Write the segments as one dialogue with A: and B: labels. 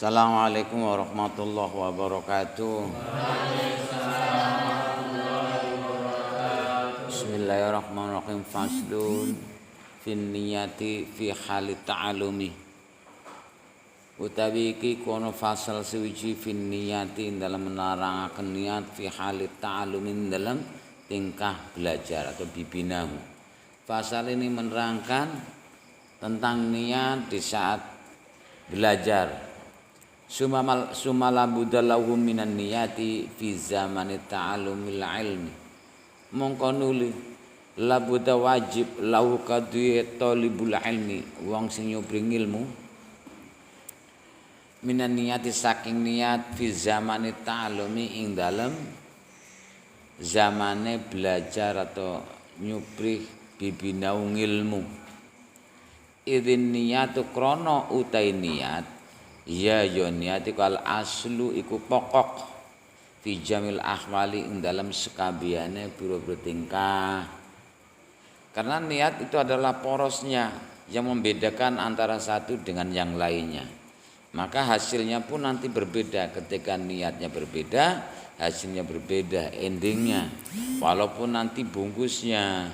A: Assalamualaikum warahmatullahi wabarakatuh. Bismillahirrahmanirrahim. Faslun fin niyati fi halit ta'alumi. Utawi iki kono fasal suci fin niyati dalam menerangaken niat fi halit ta'alumi dalam tingkah belajar atau bibinahu. Fasal ini menerangkan tentang niat di saat belajar. Sumala budallahu minan niyati fi zamani ta'allumil ilmi. Mongko nuli labuda wajib lahu kaduye talibul ilmi wong sing nyupring ilmu minan niyati saking niat fi zamani ta'allumi ing dalem zamane belajar atau nyuprih bibinau ilmu. Idzin niyatu krana utai niat ya niat iku al aslu iku pokok fi jamil ahwali ing dalam sekabiane pira-pira tingkah. Karena niat itu adalah porosnya yang membedakan antara satu dengan yang lainnya. Maka hasilnya pun nanti berbeda. Ketika niatnya berbeda, hasilnya berbeda endingnya. Walaupun nanti bungkusnya,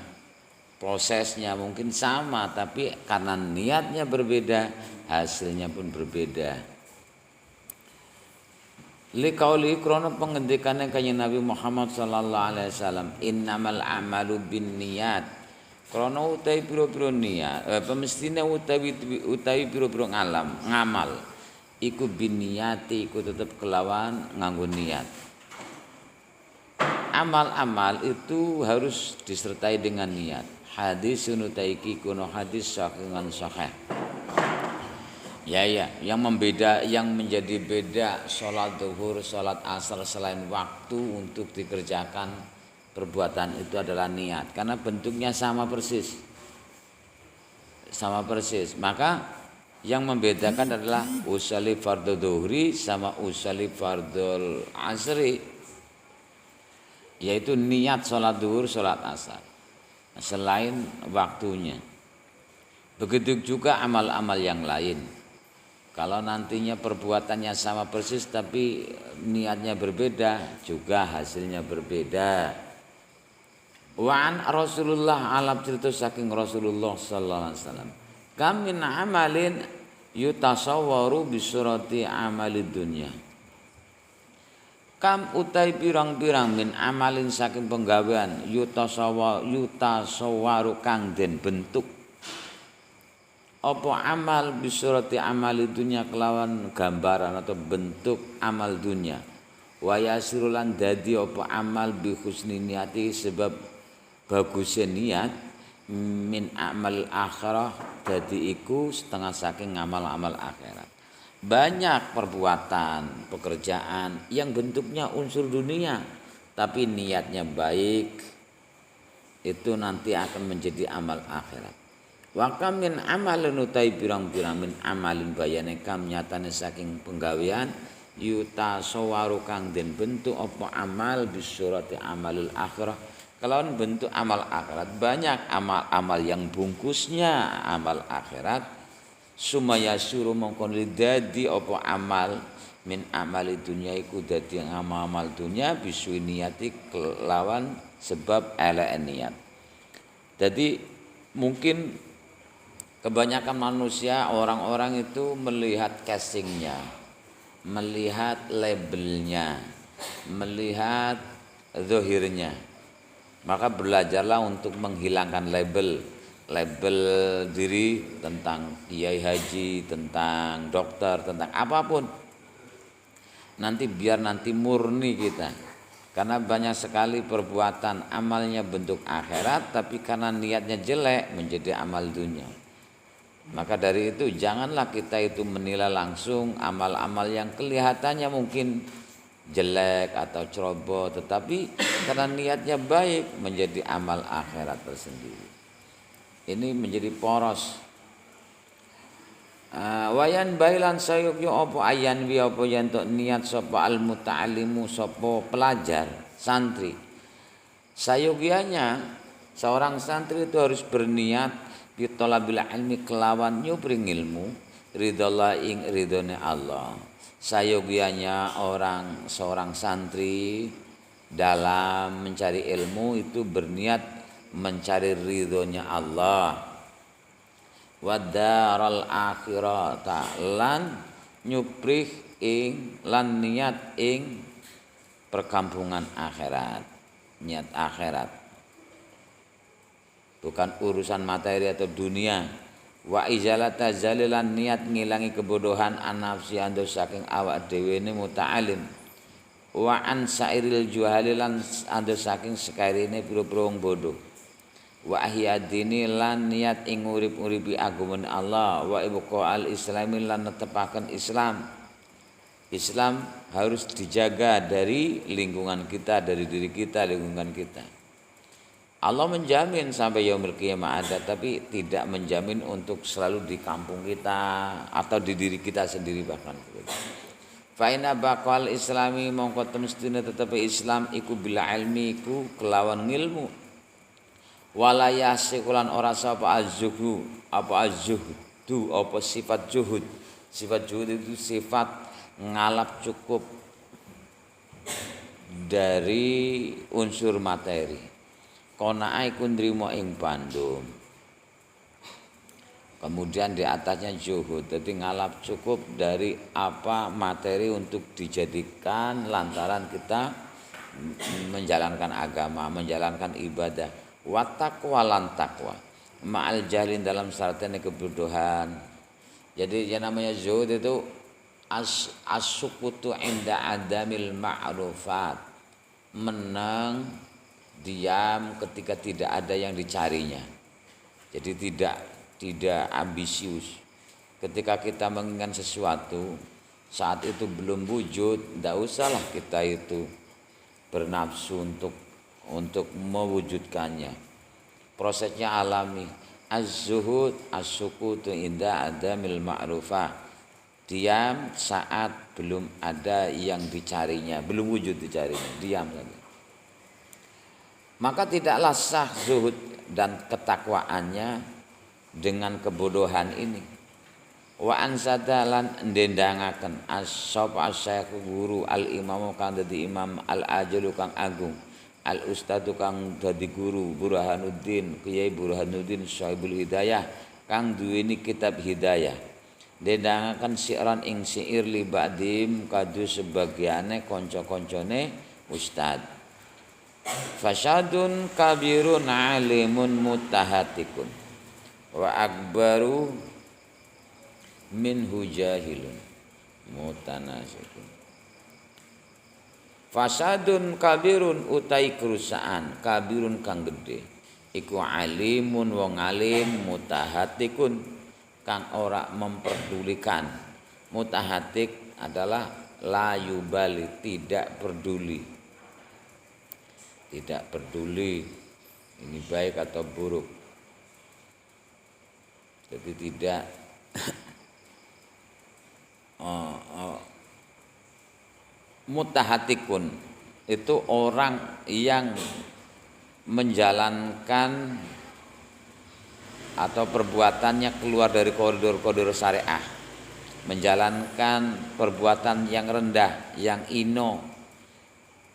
A: prosesnya mungkin sama, tapi karena niatnya berbeda, hasilnya pun berbeda. Liqauli krono pengendikane kanjeng Nabi Muhammad sallallahu alaihi wasallam, innamal a'malu binniyat. Krono utawi pira-pira niat, pemestine utawi pira-pira ngamal iku binniyati, iku tetep kelawan nganggo niat. Amal-amal itu harus disertai dengan niat. Hadis unutai kuno hadis sakingan sahih. Ya, yang menjadi beda sholat zuhur, sholat asar selain waktu untuk dikerjakan perbuatan itu adalah niat. Karena bentuknya sama persis. Maka yang membedakan adalah usolli fardhu zuhri sama usolli fardhu asri. Yaitu niat sholat zuhur, sholat asar. Selain waktunya. Begitu juga amal-amal yang lain. Kalau nantinya perbuatannya sama persis tapi niatnya berbeda, juga hasilnya berbeda. Wa'an Rasulullah alam cerita saking Rasulullah sallallahu alaihi wasallam. Kam min amalin yutasawwaru bisurati amalid dunya. Kam utai pirang-pirang min amalin saking penggawean yutasawwaru kang den bentuk apa amal bisurati amali dunya kelawan gambaran atau bentuk amal dunya. Wa yasirulan dadi apa amal bi husni niati sebab bagusnya niat min amal akhirah dadi iku setengah saking amal-amal akhirat. Banyak perbuatan, pekerjaan yang bentuknya unsur dunia tapi niatnya baik, itu nanti akan menjadi amal akhirat. Wa kam min amalin utai pirang-pirang min amalin bayane kam nyatane saking penggawean yutasawwaru kang den bentuk apa amal bisurati amalul akhirah kelawan bentuk amal akhirat. Banyak amal-amal yang bungkusnya amal akhirat sumaya suruh mongkon dadi apa amal min amali dunya iku dadi amal dunya bisu niati kelawan sebab elek niat. Jadi mungkin kebanyakan manusia, orang-orang itu melihat casingnya, melihat labelnya, melihat zahirnya. Maka belajarlah untuk menghilangkan label diri tentang kiai haji, tentang dokter, tentang apapun. Biar nanti murni kita. Karena banyak sekali perbuatan amalnya bentuk akhirat, tapi karena niatnya jelek menjadi amal dunia. Maka dari itu janganlah kita itu menilai langsung amal-amal yang kelihatannya mungkin jelek atau ceroboh, tetapi karena niatnya baik menjadi amal akhirat tersendiri. Ini menjadi poros. Wayan bailan sayukyo apa ayan wi apa yentuk niat sapa al muta'allimu sapa pelajar santri. Sayugianya seorang santri itu harus berniat bitolabil ilmi kelawan nyupring ilmu ridallah ing ridone Allah Sayogianya seorang santri dalam mencari ilmu itu berniat mencari ridhonya Allah. Wadaral akhirata lan nyuprih ing lan niat ing perkampungan akhirat, niat akhirat. Bukan urusan materi atau dunia. Wa izalata zalilan niat ngilangi kebodohan an-nafsi ando saking awak dhewe ne muta'alim. Wa an sairil juhalilan ando saking sekairine pira-pira wong bodoh. Wa ahyadini lan niat ing urip-uripi agama Allah wa ibqa'al islami lan netepaken Islam. Islam harus dijaga dari lingkungan kita, dari diri kita, lingkungan kita. Allah menjamin sampai yaumil qiyamah ada, tapi tidak menjamin untuk selalu di kampung kita atau di diri kita sendiri bahkan. Fa inna baqal islami mongko temestine tetapi Islam iku bila ilmi iku kelawan ngilmu. Wala yasikulan ora sapa azzuhu apa azzuhdu apa sifat zuhud. Sifat zuhud itu sifat ngalap cukup dari unsur materi. Qana'a iku nrimo ing pandum. Kemudian di atasnya zuhud, jadi ngalap cukup dari apa materi untuk dijadikan lantaran kita menjalankan agama, menjalankan ibadah. Wa taqwa lan taqwa. Ma'al jahlin dalam syaratnya kebodohan. Jadi yang namanya zuhud itu as-sukutu inda adamil ma'rufat. Menang diam ketika tidak ada yang dicarinya. Jadi tidak ambisius. Ketika kita menginginkan sesuatu, saat itu belum wujud, tidak usahlah kita itu bernafsu untuk mewujudkannya. Prosesnya alami. Az-zuhud as-sukutu inda adamil ma'rufah. Diam saat belum ada yang dicarinya, belum wujud dicarinya, diam saja. Maka tidaklah sah zuhud dan ketakwaannya dengan kebodohan ini. Wa ansadalan ndendangaken as-sapa asyaikh guru al-imam kang dadi imam al-ajalu kang agung, al-ustadu kang dadi guru Burhanuddin Kyai Burhanuddin Syaibul Hidayah kang duweni kitab Hidayah. Ndendangaken si'ran ing syair li ba'dim kadu sebagiane kanca-kancane ustad. Fasadun kabirun alimun mutahatikun wa akbaru minhu jahilun mutanasikun. Fasadun kabirun utai kerusaan kabirun kang gede iku alimun wong alim mutahatikun kang ora memperdulikan. Mutahatik adalah layu bali tidak peduli. Tidak peduli ini baik atau buruk. Jadi tidak mutahatikun itu orang yang menjalankan atau perbuatannya keluar dari koridor-koridor syariah, menjalankan perbuatan yang rendah, yang ino,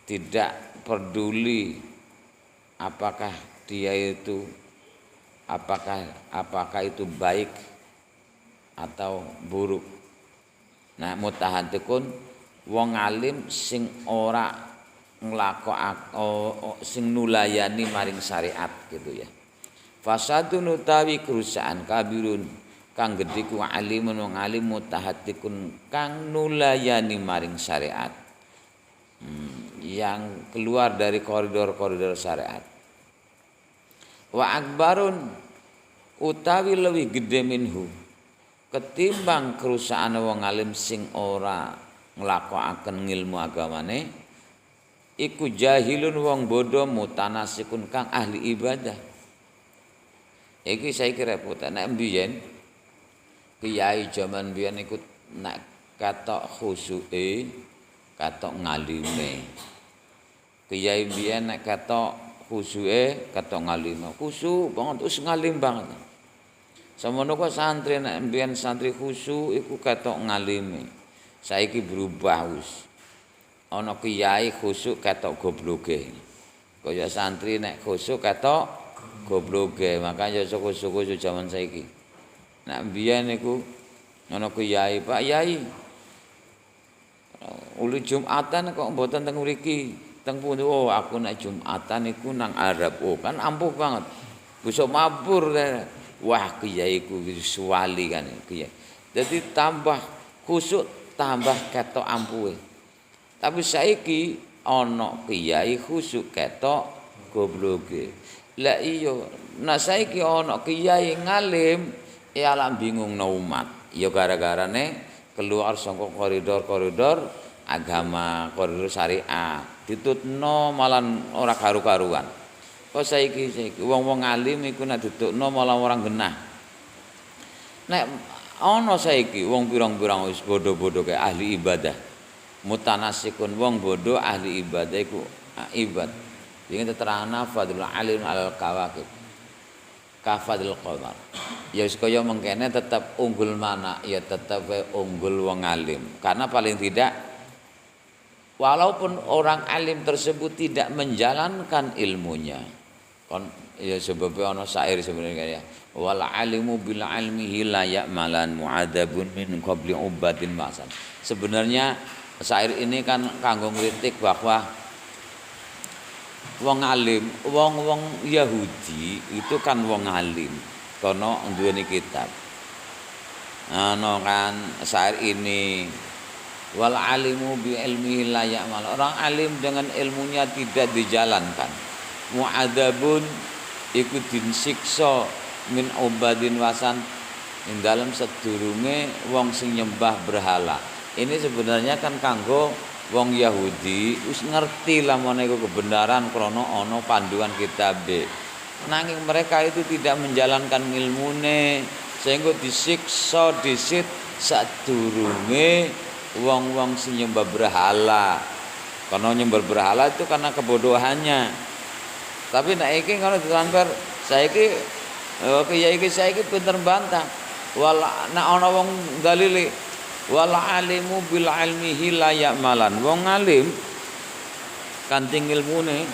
A: tidak peduli apakah dia itu apakah itu baik atau buruk. Nah, mutahatikun wong alim sing ora sing nulayani maring syariat gitu ya. Fasadun utawi kerusakan kabirun kang gedhe ku alimun wong alim mutahatikun kang nulayani maring syariat. Yang keluar dari koridor-koridor syariat. Wa akbarun utawi lebih gede minhu ketimbang kerusakan wong alim sing ora nglakokaken ngilmu agamane iku jahilun wong bodoh mutanasikun kang ahli ibadah. Iki saiki repot nek mbiyen kiai jaman biyen iku nek katok khusyuke katok ngalime. Kiai biyen nek katok khusyuke katok ngalime. Khusyuk banget wis ngalim banget. Semono kok santri nek biyen santri khusyuk iku katok ngalime. Saiki berubah wis. Ana kiai khusuk ketok gobloge. Kaya santri nek khusuk ketok gobloge, makanya khusuk-khusuk zaman saiki. Nek biyen niku ana kiai, Pak Yai. Uli Jumatan kok mboten teng mriki, teng pundi? Oh, aku nek Jumatan iku nang Arab. Oh, kan ampuh banget. Besok mabur. Wah, kiaiku suwali kan kiai. Jadi tambah khusuk, tambah ketok ampuhe. Tapi saiki ana kiai khusuk ketok gobloge. Lah iya, nah saiki ana kiai ngalim ya lah bingungno umat. Ya gara-garane keluar saka koridor-koridor agama, koridor syariat. Ditutno malah ora karu-karuan. Kok saiki wong-wong alim iku nek ditukno malah orang genah. Nek ana saiki wong pirang-pirang wis bodho-bodho kae ahli ibadah. Mutanasikun wong bodho ahli ibadah iku ibad. Iki terangna fadlul alim alal kawakib. Kafadil qamar. Ya kaya mengkene tetap unggul mana? Ya tetap unggul wong alim. Karena paling tidak walaupun orang alim tersebut tidak menjalankan ilmunya. Kon ya sebabnya ana syair sebenarnya ya. Wal alimu bil ilmihi la ya'malan mu'adzabun min qabli ubadin masan. Sebenarnya syair ini kan kanggo ngritik bahwa wong alim, wong Yahudi itu kan wong alim, kono duweni kitab. Ano kan syair ini wal alimu bi ilmihi la ya'mal. Orang alim dengan ilmunya tidak dijalankan. Mu'adzabun iku disiksa min ubadin wasan ing dalam sedurunge wong sing nyembah berhala. Ini sebenarnya kan kanggo wong Yahudi wis ngerti lamane iku kebenaran krana ana panduan kitabe. Nanging mereka itu tidak menjalankan ilmune sehingga disiksa disit sadurunge wong-wong sing nyembah berhala. Karena nyembah berhala itu karena kebodohannya. Tapi nek iki kalau ditransfer saiki kiai iki saiki pinter bantah. Wala nek ana wong dalile wal alimu bil ilmihi la ya'malan. Wong alim kanthi ilmune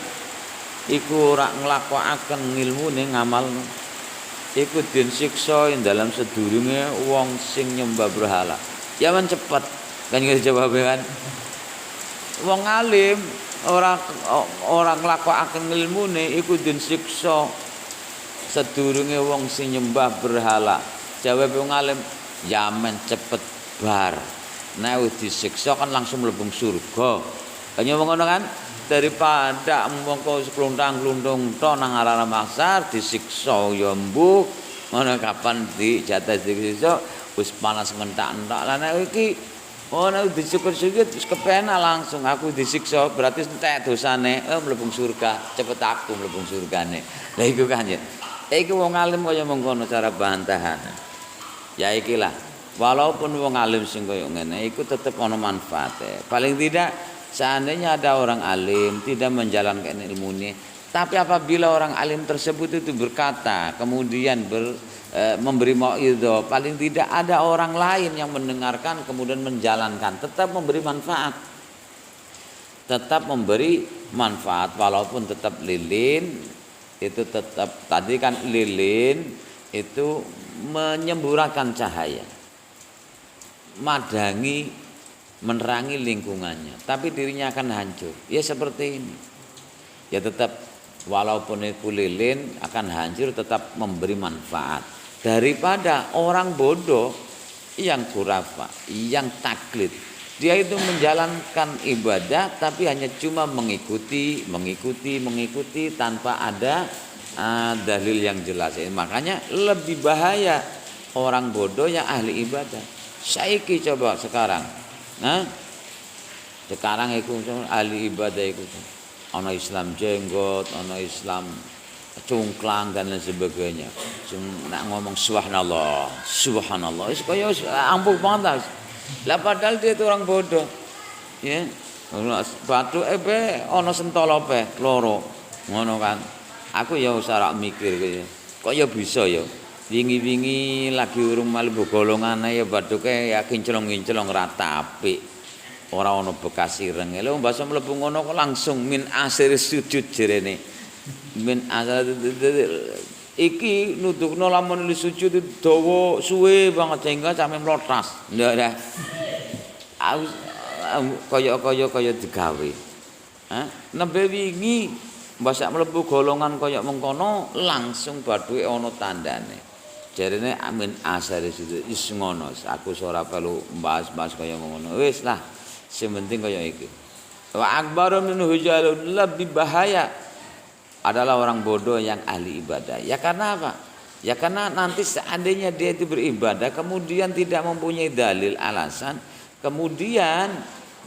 A: iku ora nglakokaken ilmune ngamalno. Iku den siksa ing dalam sedurunge wong sing nyembah berhala. Ya men cepet kan jawab kan. Wong alim ora nglakokaken ilmune iku den siksa sedurunge wong sing nyembah berhala. Jawab wong alim ya men cepet bar. Nek disiksa kan langsung mlebu surga. Kaya ngono kan daripada mongko kluntang-kluntung to nang arah maksar disiksa ya mbuh ngono kapan dijatah disiksa wis panas mentak-entak. Lah nek iki nek disyukur-syukur wis kepenak langsung aku disiksa berarti entek dosane mlebu surga cepet aku mlebu surgane. Lah iku kan ya. Iki wong alim kaya mengkono cara bantahan. Ya ikilah walaupun wong alim sing kaya ngene iku tetep ana manfaate. Paling tidak seandainya ada orang alim tidak menjalankan ilmunya, tapi apabila orang alim tersebut itu berkata kemudian memberi mauidhah, paling tidak ada orang lain yang mendengarkan kemudian menjalankan, tetap memberi manfaat. Tetap memberi manfaat walaupun tetap lilin, itu tetap tadi kan lilin itu menyemburakan cahaya. Madangi menerangi lingkungannya, tapi dirinya akan hancur. Ya seperti ini. Ya tetap walaupun itu lilin akan hancur, tetap memberi manfaat. Daripada orang bodoh yang khurafah, yang taklid. Dia itu menjalankan ibadah tapi hanya cuma mengikuti tanpa ada dalil yang jelas. Makanya lebih bahaya orang bodoh yang ahli ibadah. Saiki coba sekarang. Nah, sekarang itu ahli ibadah itu ana Islam jenggot, ana Islam cungklang dan lain sebagainya. Nak ngomong subhanallah, wis kaya ampuh banget. Lah padahal dia itu orang bodoh. Ya. Batu ana sentolope loro. Ngono kan. Aku ya ora mikir kaya. Kok ya bisa ya. Wingi-wingi lagi urung mlebu golongane ya bathuke ya kinclong-kinclong rata apik. Ora ana bekas ireng. Lha mbasa mlebu ngono kok langsung min asir sujud jerene. Min asir iki nutukno lamun sujud dawa suwe banget sehingga sampe mlotas. Ndak. Kaya digawe. Nembe wingi mbasa mlebu golongan kaya mengkono langsung bathuke ana tandane. Jarene amin asare situ wis ngono. Aku ora perlu bahas-bahas kaya ngono. Wis lah, sing penting kaya iki. Wa akbaru min hujalun lebih bahaya adalah orang bodoh yang ahli ibadah. Ya karena apa? Ya karena nanti seandainya dia itu beribadah kemudian tidak mempunyai dalil alasan, kemudian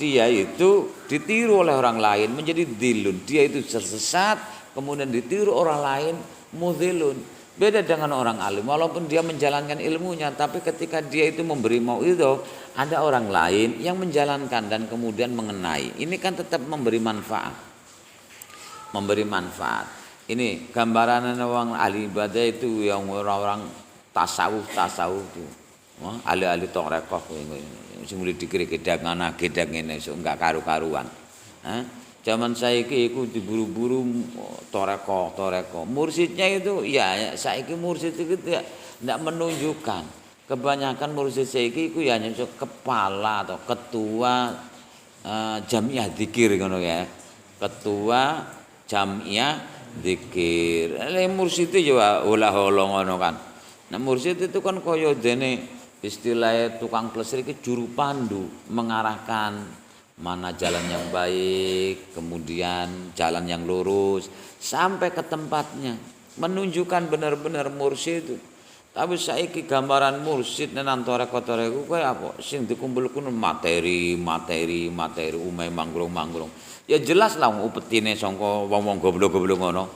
A: dia itu ditiru oleh orang lain menjadi dilun. Dia itu tersesat, kemudian ditiru orang lain mudhilun. Beda dengan orang alim, walaupun dia menjalankan ilmunya, tapi ketika dia itu memberi mauidhah, ada orang lain yang menjalankan dan kemudian mengenai. Ini kan tetap memberi manfaat. Memberi manfaat. Ini gambaran orang ahli ibadah itu yang orang-orang tasawuf itu. Ahli-ahli torekoh sing mulai dikira gedang ngene enggak karu-karuan. Zaman saiki iku diburu-buru toreko. Mursidnya itu ya saiki mursid itu tidak menunjukkan. Kebanyakan mursid saiki iku ya hanya kepala atau ketua jamiah dzikir ngono ya. Ketua jamiah dzikir. Mursid itu ya olah-olah ngono kan. Nah mursid itu kan kaya dene istilahnya tukang plesir iki juru pandu mengarahkan mana jalan yang baik, kemudian jalan yang lurus sampai ke tempatnya, menunjukkan benar-benar mursyid itu. Tapi saiki gambaran mursyid nang toreko-toreko kaya apa? Sing dikumpulkan materi, umai manggrung. Ya jelas lah upetine sangka wong-wong goblok-goblok ngono.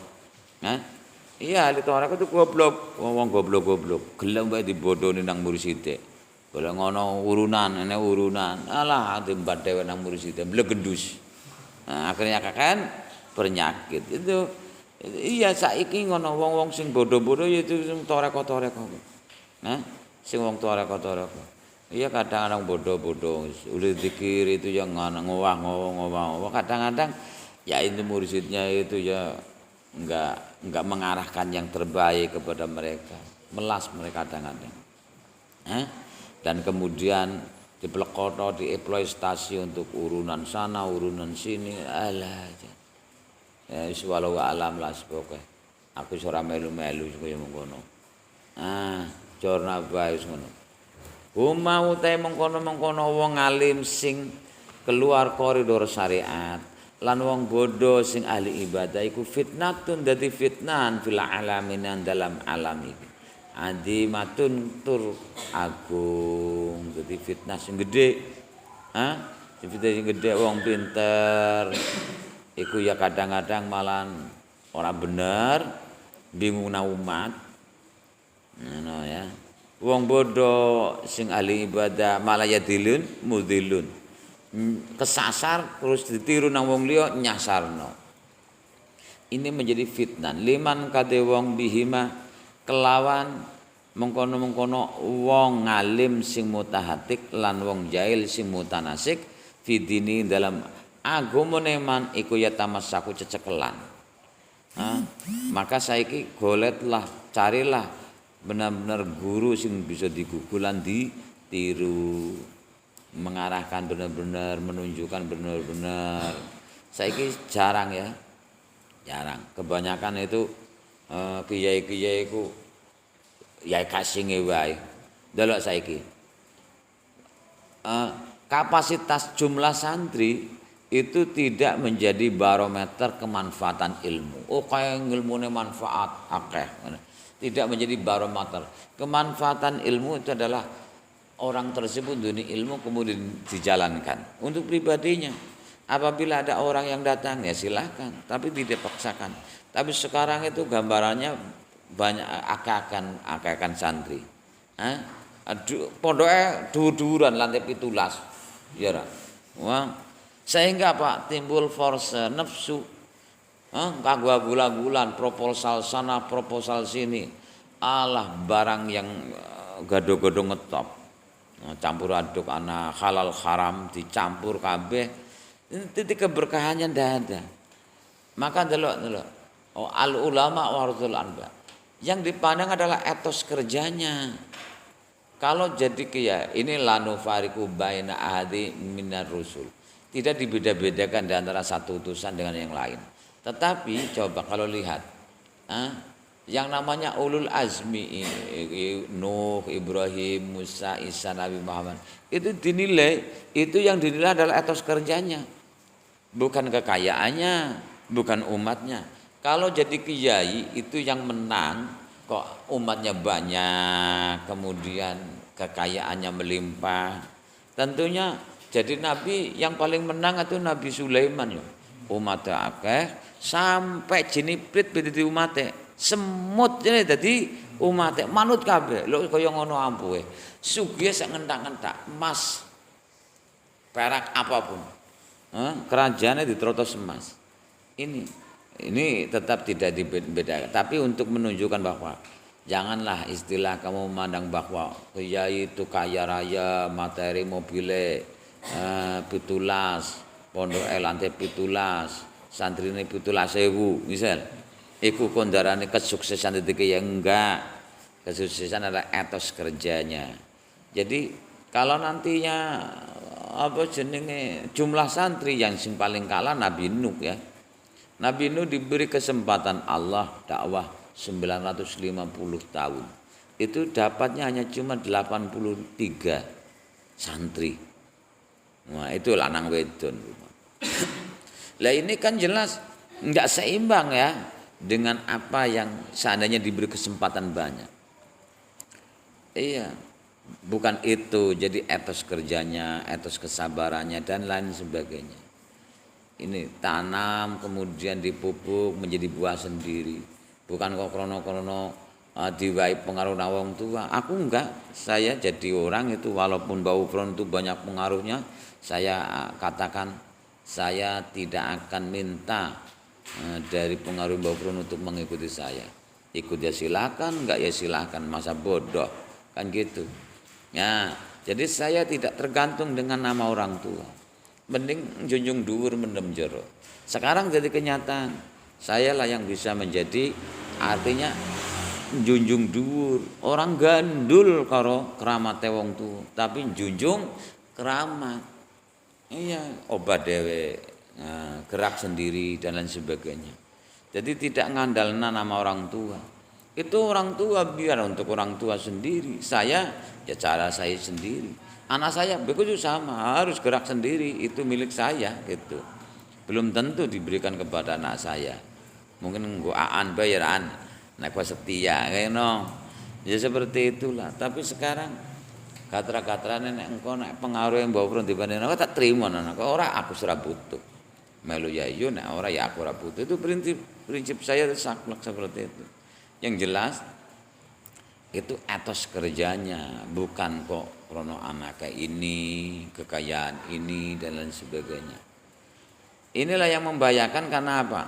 A: Iya, ahli toreko itu goblok, wong goblok-goblok. Gelem wae dibodoni nang murside. Kalau ngono urunan, alah tempat dewe nang murside blegendus. Nah, akhirnya kan penyakit itu. Iya saiki ngono wong-wong sing bodoh-bodoh yaitu sing toreko-toreko. Sing wong toreko-toreko. Iya kadang-kadang bodoh-bodoh, udah zikir itu yang ngowah. Kadang-kadang ya itu mursidnya itu ya enggak mengarahkan yang terbaik kepada mereka. Melas mereka kadang-kadang. Dan kemudian dipelekoto, dieksploitasi untuk urunan sana, urunan sini, alah aja. Ya walau alam lah pokoknya. Aku ora melu-melu kaya mengkono. Jorna bae ngono. Umau te mengkono-mengkono wong alim sing keluar koridor syariat, lan wong bodoh sing ahli ibadah iku fitnatun dadi fitnan fil alamin dalam alam iki. Adimatun tur agung jadi fitnah sing gede. Fitnah sing gede wong pinter iku ya kadang-kadang malah ora bener bingungna umat ngono ya. Wong bodoh sing ahli ibadah malah ya mudilun kesasar terus ditiru nang wong liya nyasarno. Ini menjadi fitnah liman kade wong bihima kelawan mengkono-mengkono wong ngalim sing mutahatik lan wong jahil sing mutanasik fidini dalam agamane man iku ya tamassaku cecekelan. Maka saiki goletlah, carilah benar-benar guru sing bisa digugulan ditiru, mengarahkan benar-benar, menunjukkan benar-benar. Saiki jarang ya. Jarang. Kebanyakan itu kiai-kiai iku ya kasinge wae. Delok saiki. Kapasitas jumlah santri itu tidak menjadi barometer kemanfaatan ilmu. Oh kaya ilmune manfaat akeh. Tidak menjadi barometer. Kemanfaatan ilmu itu adalah orang tersebut dunia ilmu kemudian dijalankan untuk pribadinya. Apabila ada orang yang datang ya silahkan, tapi tidak paksakan. Tapi sekarang itu gambarannya banyak akakan santri. Pondoknya dhuwur-dhuwuran lantai 17. Ya ra. Sehingga Pak timbul force nafsu. Kagak bulan-bulan proposal sana, proposal sini. alah barang yang gado-gado ngetop. Nah, campur aduk ana halal haram dicampur kabeh. Titik keberkahannya ndak ada. Maka delok. Oh, al ulama warathul anbiya. Yang dipandang adalah etos kerjanya. Kalau jadi kiai ini lanu fariku baina ahadi minar rusul. Tidak dibeda-bedakan di antara satu utusan dengan yang lain. Tetapi coba kalau lihat yang namanya ulul azmi Nuh, Ibrahim, Musa, Isa, Nabi Muhammad itu dinilai, itu yang dinilai adalah etos kerjanya, bukan kekayaannya, bukan umatnya. Kalau jadi kiai itu yang menang kok umatnya banyak, kemudian kekayaannya melimpah. Tentunya jadi nabi yang paling menang itu Nabi Sulaiman ya. Umatnya akeh sampai jeniprit di umatnya. Semut jadi dadi umate manut kabeh lho kaya ngono ampuhe sugih sak ngentak-ngentak emas perak apapun kerajaannya diterotos emas ini tetap tidak dibedakan tapi untuk menunjukkan bahwa janganlah istilah kamu memandang bahwa kiai itu kaya raya materi mobile pitulas pondok lantai pitulas santrine pitulas 1000 misal iku kondarane kesuksesan itu ya enggak. Kesuksesan adalah etos kerjanya. Jadi kalau nantinya jumlah santri yang paling kalah Nabi Nuh ya. Nabi Nuh diberi kesempatan Allah dakwah 950 tahun. Itu dapatnya hanya cuma 83 santri. Nah, itu lanang wedon. Lah ini kan jelas enggak seimbang ya dengan apa yang seandainya diberi kesempatan banyak. Iya, bukan itu jadi etos kerjanya, etos kesabarannya dan lain sebagainya. Ini tanam kemudian dipupuk menjadi buah sendiri. Bukan kok krono-krono diwai pengaruh wong tua. Aku enggak, saya jadi orang itu walaupun bau front itu banyak pengaruhnya, saya katakan saya tidak akan minta dari pengaruh Mbak Pron untuk mengikuti saya. Ikut ya silakan, enggak ya silakan, masa bodoh kan gitu. Ya, jadi saya tidak tergantung dengan nama orang tua. Mending junjung dhuwur mendem jero. Sekarang jadi kenyataan, saya lah yang bisa menjadi artinya junjung dhuwur. Orang gandul karo keramat wong tua, tapi junjung keramat. Iya, obat dhewe. Gerak sendiri dan lain sebagainya. Jadi tidak ngandalna nama orang tua. Itu orang tua biar untuk orang tua sendiri. Saya ya cara saya sendiri. Anak saya begitu sama harus gerak sendiri. Itu milik saya gitu. Belum tentu diberikan kepada anak saya. Mungkin aan bayaran, nek setia kene. Ya seperti itulah. Tapi sekarang katra-katrane nek engko nek pengaruh yang bawa dibanding aku tak terima anak ora aku ora butuh. Melu ya yo nek ora ya aku ora butuh. Itu prinsip saya saklek seperti itu. Yang jelas itu etos kerjanya, bukan kok krono anaknya ini, kekayaan ini dan lain sebagainya. Inilah yang membahayakan karena apa?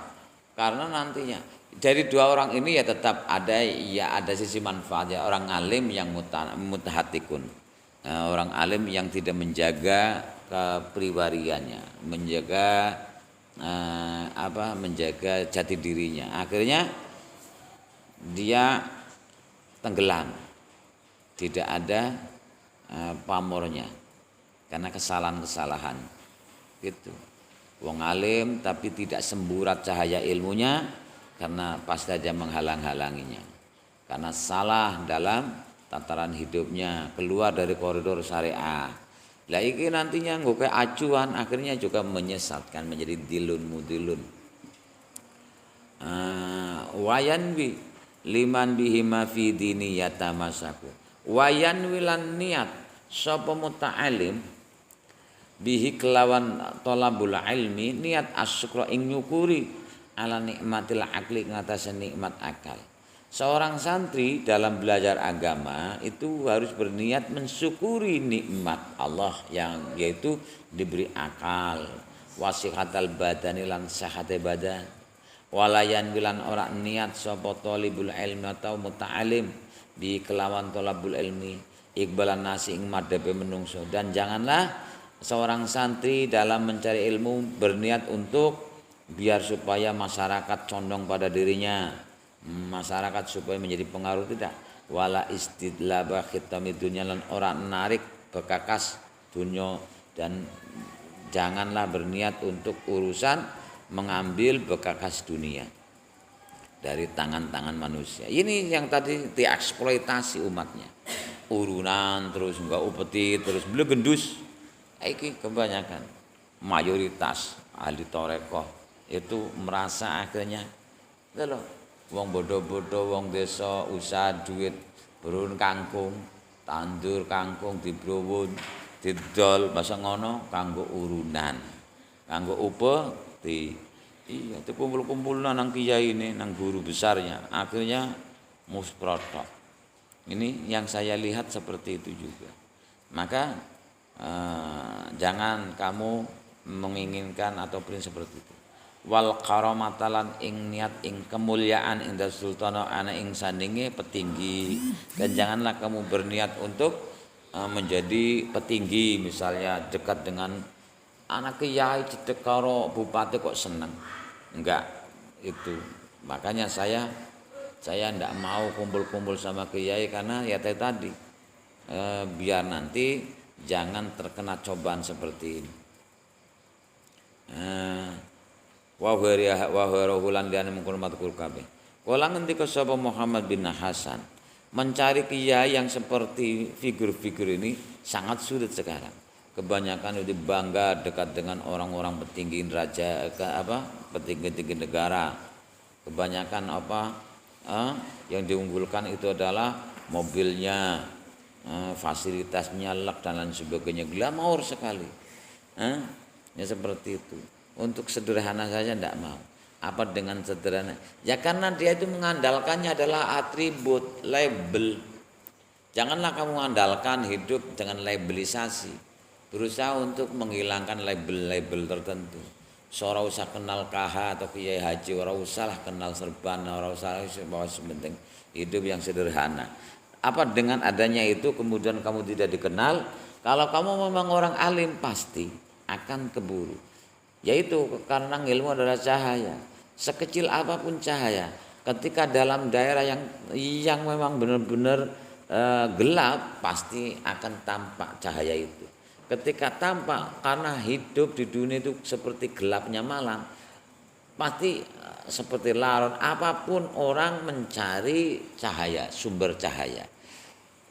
A: Karena nantinya dari dua orang ini ya tetap ada sisi manfaatnya. Orang alim yang mutahatikun, orang alim yang tidak menjaga kepribadiannya, menjaga menjaga jati dirinya. Akhirnya dia tenggelam, tidak ada pamornya karena kesalahan-kesalahan gitu. Wong alim tapi tidak semburat cahaya ilmunya karena pasti aja menghalang-halanginya. Karena salah dalam tataran hidupnya, keluar dari koridor syariah. Lah iki nantinya nggo acuan akhirnya juga menyesatkan menjadi dilun mudilun. Wayan bi liman bihima fi dini yatamasaku. Wayan wilan niat sapa muta'alim bihi kelawan thalabul ilmi niat asyukra ing nyukuri ala nikmatil akli ngatasi nikmat akal. Seorang santri dalam belajar agama itu harus berniat mensyukuri nikmat Allah yang yaitu diberi akal, wasihatal badani lan sehate badan, walayan bilan ora niat sapa talibul ilmi atau muta'alim bi kelawan talabul ilmi iqbalan nasi ing madhepe menungso. Dan janganlah seorang santri dalam mencari ilmu berniat untuk biar supaya masyarakat condong pada dirinya, masyarakat supaya menjadi pengaruh, tidak. Wala istidlaba khitami dunya lan ora narik bekakas dunya, dan janganlah berniat untuk urusan mengambil bekakas dunia dari tangan-tangan manusia. Ini yang tadi dieksploitasi umatnya. Urunan terus enggak upeti terus blegendus. Iki kebanyakan mayoritas ahli torekoh itu merasa akhirnya lho wong bodoh-bodoh wong desa usaha duit berun kangkung, tandur kangkung dibrowun, didol masa ngono kanggo urunan. Kanggo upa iya kumpul-kumpul nang kiai ini nang guru besarnya akhirnya musprotok. Ini yang saya lihat seperti itu juga. Maka jangan kamu menginginkan atau prinsip seperti itu. Wal karamatalan ing niat ing kemuliaan inda sultana ana ing sandinge petinggi, dan janganlah kamu berniat untuk menjadi petinggi, misalnya dekat dengan anak kiai cedek karo bupati kok seneng. Enggak, itu makanya saya enggak mau kumpul-kumpul sama kiai karena ya tadi biar nanti jangan terkena cobaan seperti ini. Wa hulan liane mengkurmat kul kabeh. Kala ngendika sapa Muhammad bin Hasan, mencari kiai yang seperti figur-figur ini sangat sulit sekarang. Kebanyakan itu bangga dekat dengan orang-orang petinggi raja petinggi-tinggi negara. Kebanyakan yang diunggulkan itu adalah mobilnya, fasilitasnya lek dan lain sebagainya, glamor sekali. Ya seperti itu. Untuk sederhana saja tidak mau. Apa dengan sederhana? Ya karena dia itu mengandalkannya adalah atribut, label. Janganlah kamu mengandalkan hidup dengan labelisasi. Berusaha untuk menghilangkan label-label tertentu. Ora usah kenal KH atau Kiai Haji, ora usahlah kenal serban, ora usah penting hidup yang sederhana. Apa dengan adanya itu kemudian kamu tidak dikenal? Kalau kamu memang orang alim pasti akan keburu. Yaitu karena ilmu adalah cahaya. Sekecil apapun cahaya, ketika dalam daerah yang memang benar-benar gelap pasti akan tampak cahaya itu. Ketika tampak, karena hidup di dunia itu seperti gelapnya malam, pasti seperti larut. Apapun orang mencari cahaya, sumber cahaya.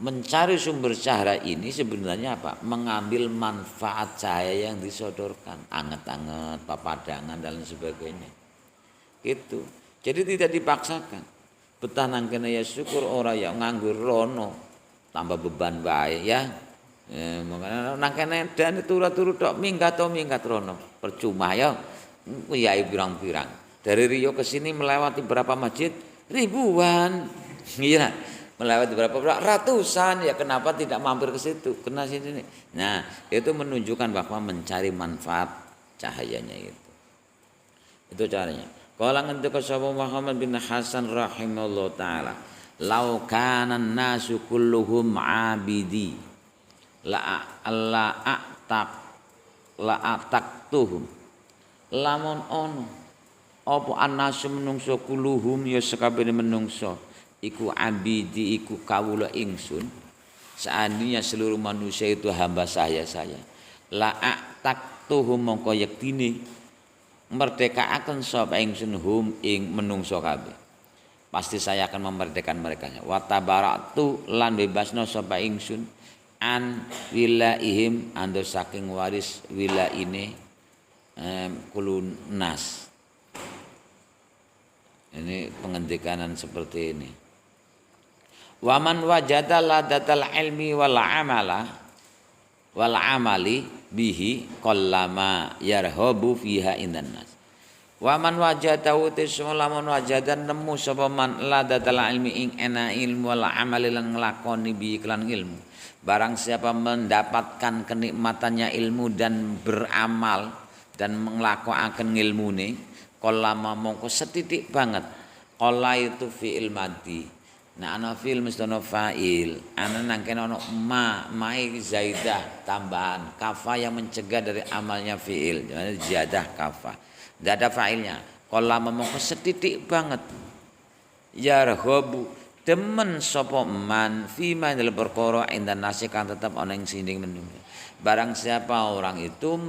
A: Mencari sumber cahaya ini sebenarnya apa? Mengambil manfaat cahaya yang disodorkan, anget-anget, papadangan dan lain sebagainya. Gitu. Jadi tidak dipaksakan. Betah nang kene ya syukur, ora ya nganggur rono, tambah beban bae ya. Makanya nang kene dan turu-turu tok minggat rono. Percuma ya. Kiai pirang-pirang. Dari Rio ke sini melewati berapa masjid? Ribuan. Iya. Melewati berapa ratusan, ya kenapa tidak mampir ke situ, kena sini. Nah, itu menunjukkan bahwa mencari manfaat cahayanya itu. Itu caranya. Qala ngendika sapa Muhammad bin Hasan rahimahullah taala, "Lau kana an-nasu kulluhum 'abidi la a'taqtuhum." Lamun ono apa an-nasu menungso kulluhum ya sakabehane menungso iku abidi iku kawula ingsun, seandainya seluruh manusia itu hamba saya la a'taqtuhum mongko yektine merdekaaken sapa ingsun hum ing menungso kabeh, pasti saya akan memerdekakan mereka. Wa tabaratu lan bebasno sapa ingsun an wilaihim ando saking waris wilaine kulun nas. Ini pengendikanan seperti ini. Waman wajada ladatal ilmi wal amali bihi qallama yarhabu fiha indan nas. Waman wajada utis lamun wajadan nemu sapa man ladatal ilmi ing ana ilmu wal amali lan nglakoni bi iklan ilmu. Barang siapa mendapatkan kenikmatannya ilmu dan beramal dan nglakokaken ilmune, Qallama mongko setitik banget. Qalla itu fi'il madhi. Nah ana fi'il mesti ana fa'il. Ana nang kene ana ma zaidah tambahan. Kafa yang mencegah dari amalnya fi'il. Jadi ziyadah kafa. Tidak ada fa'ilnya. Qallama mongko setitik banget. Yarhabu demen sapa man fima dalam perkara indan nasi kan tetap ana ing sinding menunggu. Barang siapa orang itu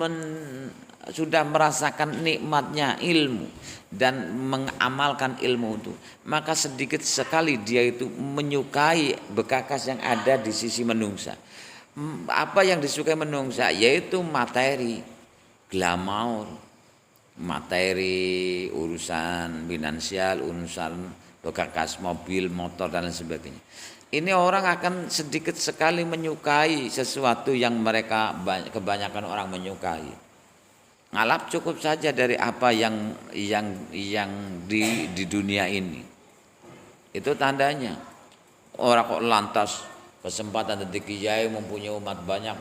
A: sudah merasakan nikmatnya ilmu dan mengamalkan ilmu itu, maka sedikit sekali dia itu menyukai bekakas yang ada di sisi menungsa. Apa yang disukai menungsa? Yaitu materi, glamour, materi, urusan finansial, urusan bekakas mobil, motor dan lain sebagainya. Ini orang akan sedikit sekali menyukai sesuatu yang mereka kebanyakan orang menyukai. Ngalap cukup saja dari apa yang di dunia ini. Itu tandanya. Orang kok lantas kesempatan dari kiai mempunyai umat banyak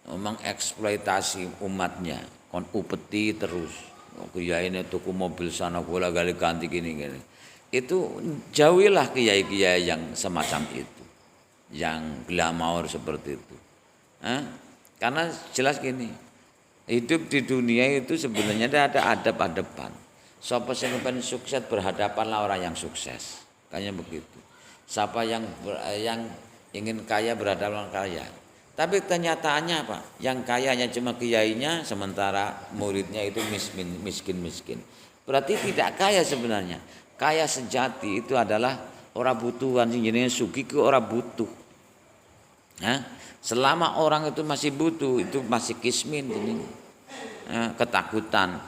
A: mengeksploitasi umatnya, kon upeti terus. Kiai ini tuku mobil sana bola gali ganti gini. Itu jauhilah kiai-kiai yang semacam itu, yang glamour seperti itu. Karena jelas gini, hidup di dunia itu sebenarnya ada adab-adaban. Siapa yang pengen sukses berhadapanlah orang yang sukses, kayaknya begitu. Siapa yang ingin kaya berhadapan kaya. Tapi kenyataannya apa? Yang kayanya cuma kiainya, sementara muridnya itu miskin. Berarti tidak kaya sebenarnya. Kaya sejati itu adalah orang butuhan, jenenge sugih ku orang butuh. Selama orang itu masih butuh, itu masih kismin ini. Ketakutan,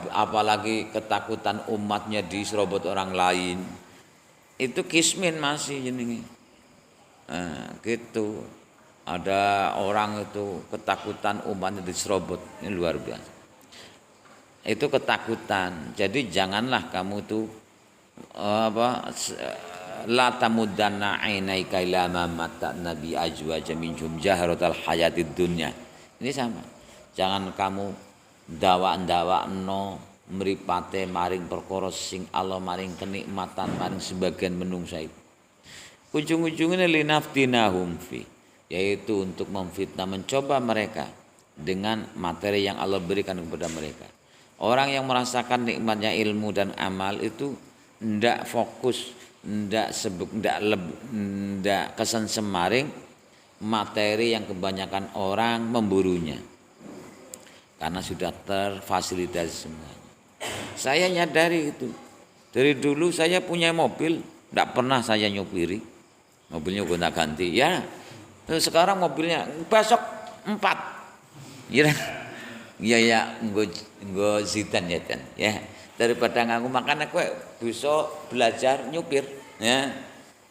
A: apalagi ketakutan umatnya diserobot orang lain. Itu kismin masih jenenge. Gitu. Ada orang itu ketakutan umatnya diserobot, ini luar biasa. Itu ketakutan. Jadi janganlah kamu tuh la tamuddanna ainaika ila ma mata'na bi ajwaja minhum jahratal hayatid dunya. Ini sama. Jangan kamu ndawak-ndawakno mripate maring perkara sing Allah maring kenikmatan maring sebagian menungsa itu. Ujung-ujungnya linaftinahum fi, yaitu untuk memfitnah, mencoba mereka dengan materi yang Allah berikan kepada mereka. Orang yang merasakan nikmatnya ilmu dan amal itu tidak fokus, tidak kesan semaring materi yang kebanyakan orang memburunya, karena sudah terfasilitasi semuanya. Saya nyadari itu. Dari dulu saya punya mobil, tidak pernah saya nyupiri, mobilnya gonta ganti ya. Sekarang mobilnya besok 4. Ya nggo zidan ya kan. Ya, daripada ngaku makan aku bisa belajar nyupir ya.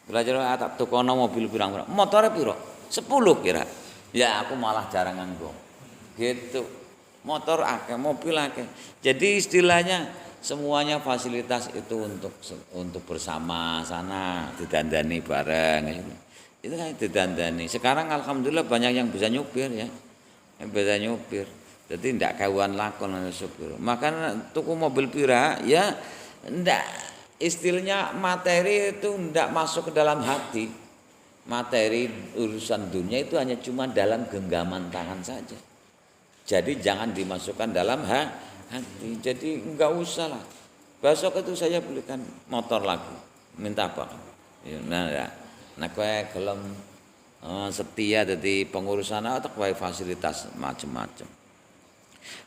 A: Belajar atap tukono mobil pirang-pirang. Motore piro? 10 kira. Ya aku malah jarang nganggo. Gitu. Motor akeh, mobil akeh. Jadi istilahnya semuanya fasilitas itu untuk bersama sana, didandani bareng gitu. Itu kan didandani. Sekarang alhamdulillah banyak yang bisa nyupir ya. Yang bisa nyupir. Jadi tidak kawan lakon supir. Maka tuku mobil pira ya ndak, istilahnya materi itu ndak masuk ke dalam hati. Materi urusan dunia itu hanya cuma dalam genggaman tangan saja. Jadi jangan dimasukkan dalam hati. Jadi enggak usah lah. Besok itu saya belikan motor lagi. Minta apa? Nah kowe gelem setia jadi pengurusan atau kowe fasilitas macam-macam.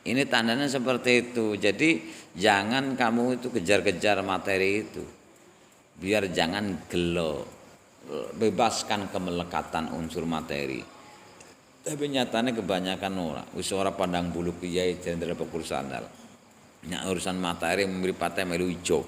A: Ini tandanya seperti itu. Jadi jangan kamu itu kejar-kejar materi itu. Biar jangan gelo. Bebaskan kemelekatan unsur materi. Tapi nyatanya kebanyakan orang. Wis ora pandang bulu kiai jenderal pengurusan dal. Nek urusan materi mripate melu ijo.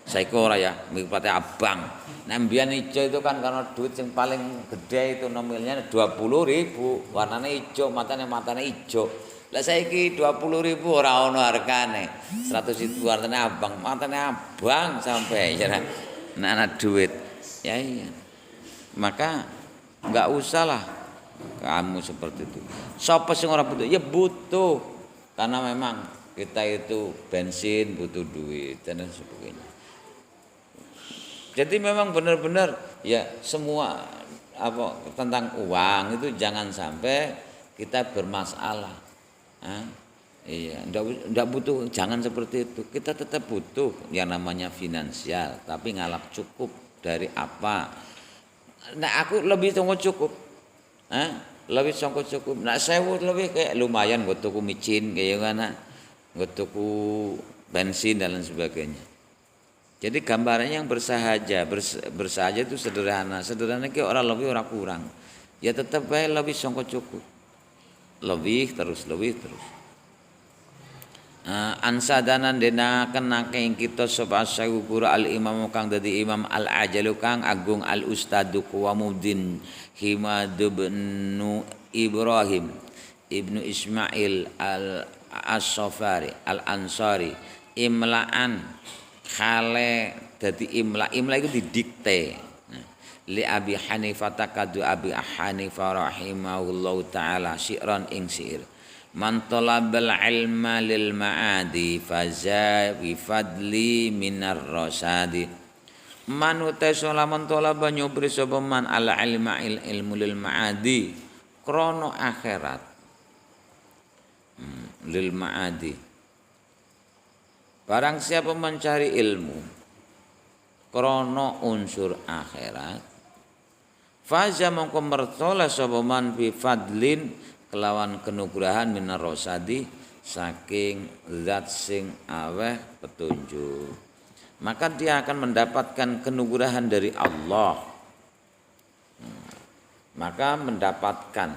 A: Saiki ora ya, mripate abang. Nek mbiyen ijo itu kan karena duit yang paling gede itu nominalnya 20.000, warnane ijo, matane ijo. Lah saiki 20.000 ora ono hargane. 100.000 warnane abang, matane abang sampai ya. Nek duit. Ya iya. Maka enggak usahlah kamu seperti itu. Sapa sing ora butuh? Ya butuh. Karena memang kita itu bensin butuh duit dan lain sebagainya. Jadi memang benar-benar ya semua tentang uang itu jangan sampai kita bermasalah. Iya, ndak butuh, jangan seperti itu. Kita tetap butuh yang namanya finansial, tapi ngalap cukup dari apa? Nah, aku lebih tunggu cukup. Lebih tunggu cukup. Nah, saya lebih kayak lumayan buat tuku micin kayak mana, buat tuku bensin dan lain sebagainya. Jadi gambarannya yang bersahaja itu sederhana. Sederhana kayak orang lebih orang kurang. Ya tetap baik lebih tunggu cukup. Lebih terus. Ansadanan dena kena ing kita sapa sayu guru al imam kang dadi imam al ajalu kang agung al ustadu Qawamuddin Himad bin Ibrahim ibnu Ismail al As-Safari al Ansari imlaan khale dadi imla itu didikte li Abi Hanifah takadu Abi Hanifah rahimahullahu taala syi'ran ing syair. Man talabal ilma lil ma'adi faza bi fadli minar rasadi. Man utasala man talaba nyubri sapa man al ilma ilmu lil ma'adi krana akhirat. Lil ma'adi. Barang siapa mencari ilmu krana unsur akhirat faza mongko mertola sapa man bi fadlin kelawan kenugrahan minar rosadi saking zat sing aweh petunjuk, maka dia akan mendapatkan kenugrahan dari Allah. Maka mendapatkan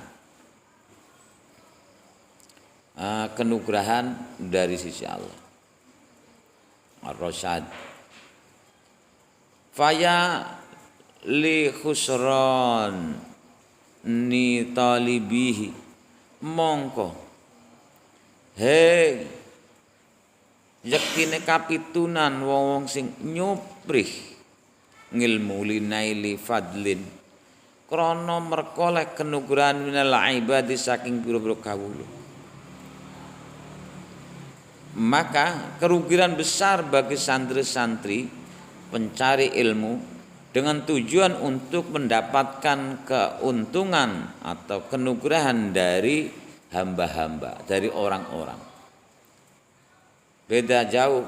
A: kenugrahan dari sisi Allah. Ar-Rasyad faya li khusran ni talibihi mongko yaktine kapitunan wong sing nyuprih ngilmu linaili fadlin krana merkoleh kenugrahan minal ibadi saking pira-pira kawula. Maka kerugian besar bagi santri-santri pencari ilmu dengan tujuan untuk mendapatkan keuntungan atau kenugrahan dari hamba-hamba, dari orang-orang. Beda jauh.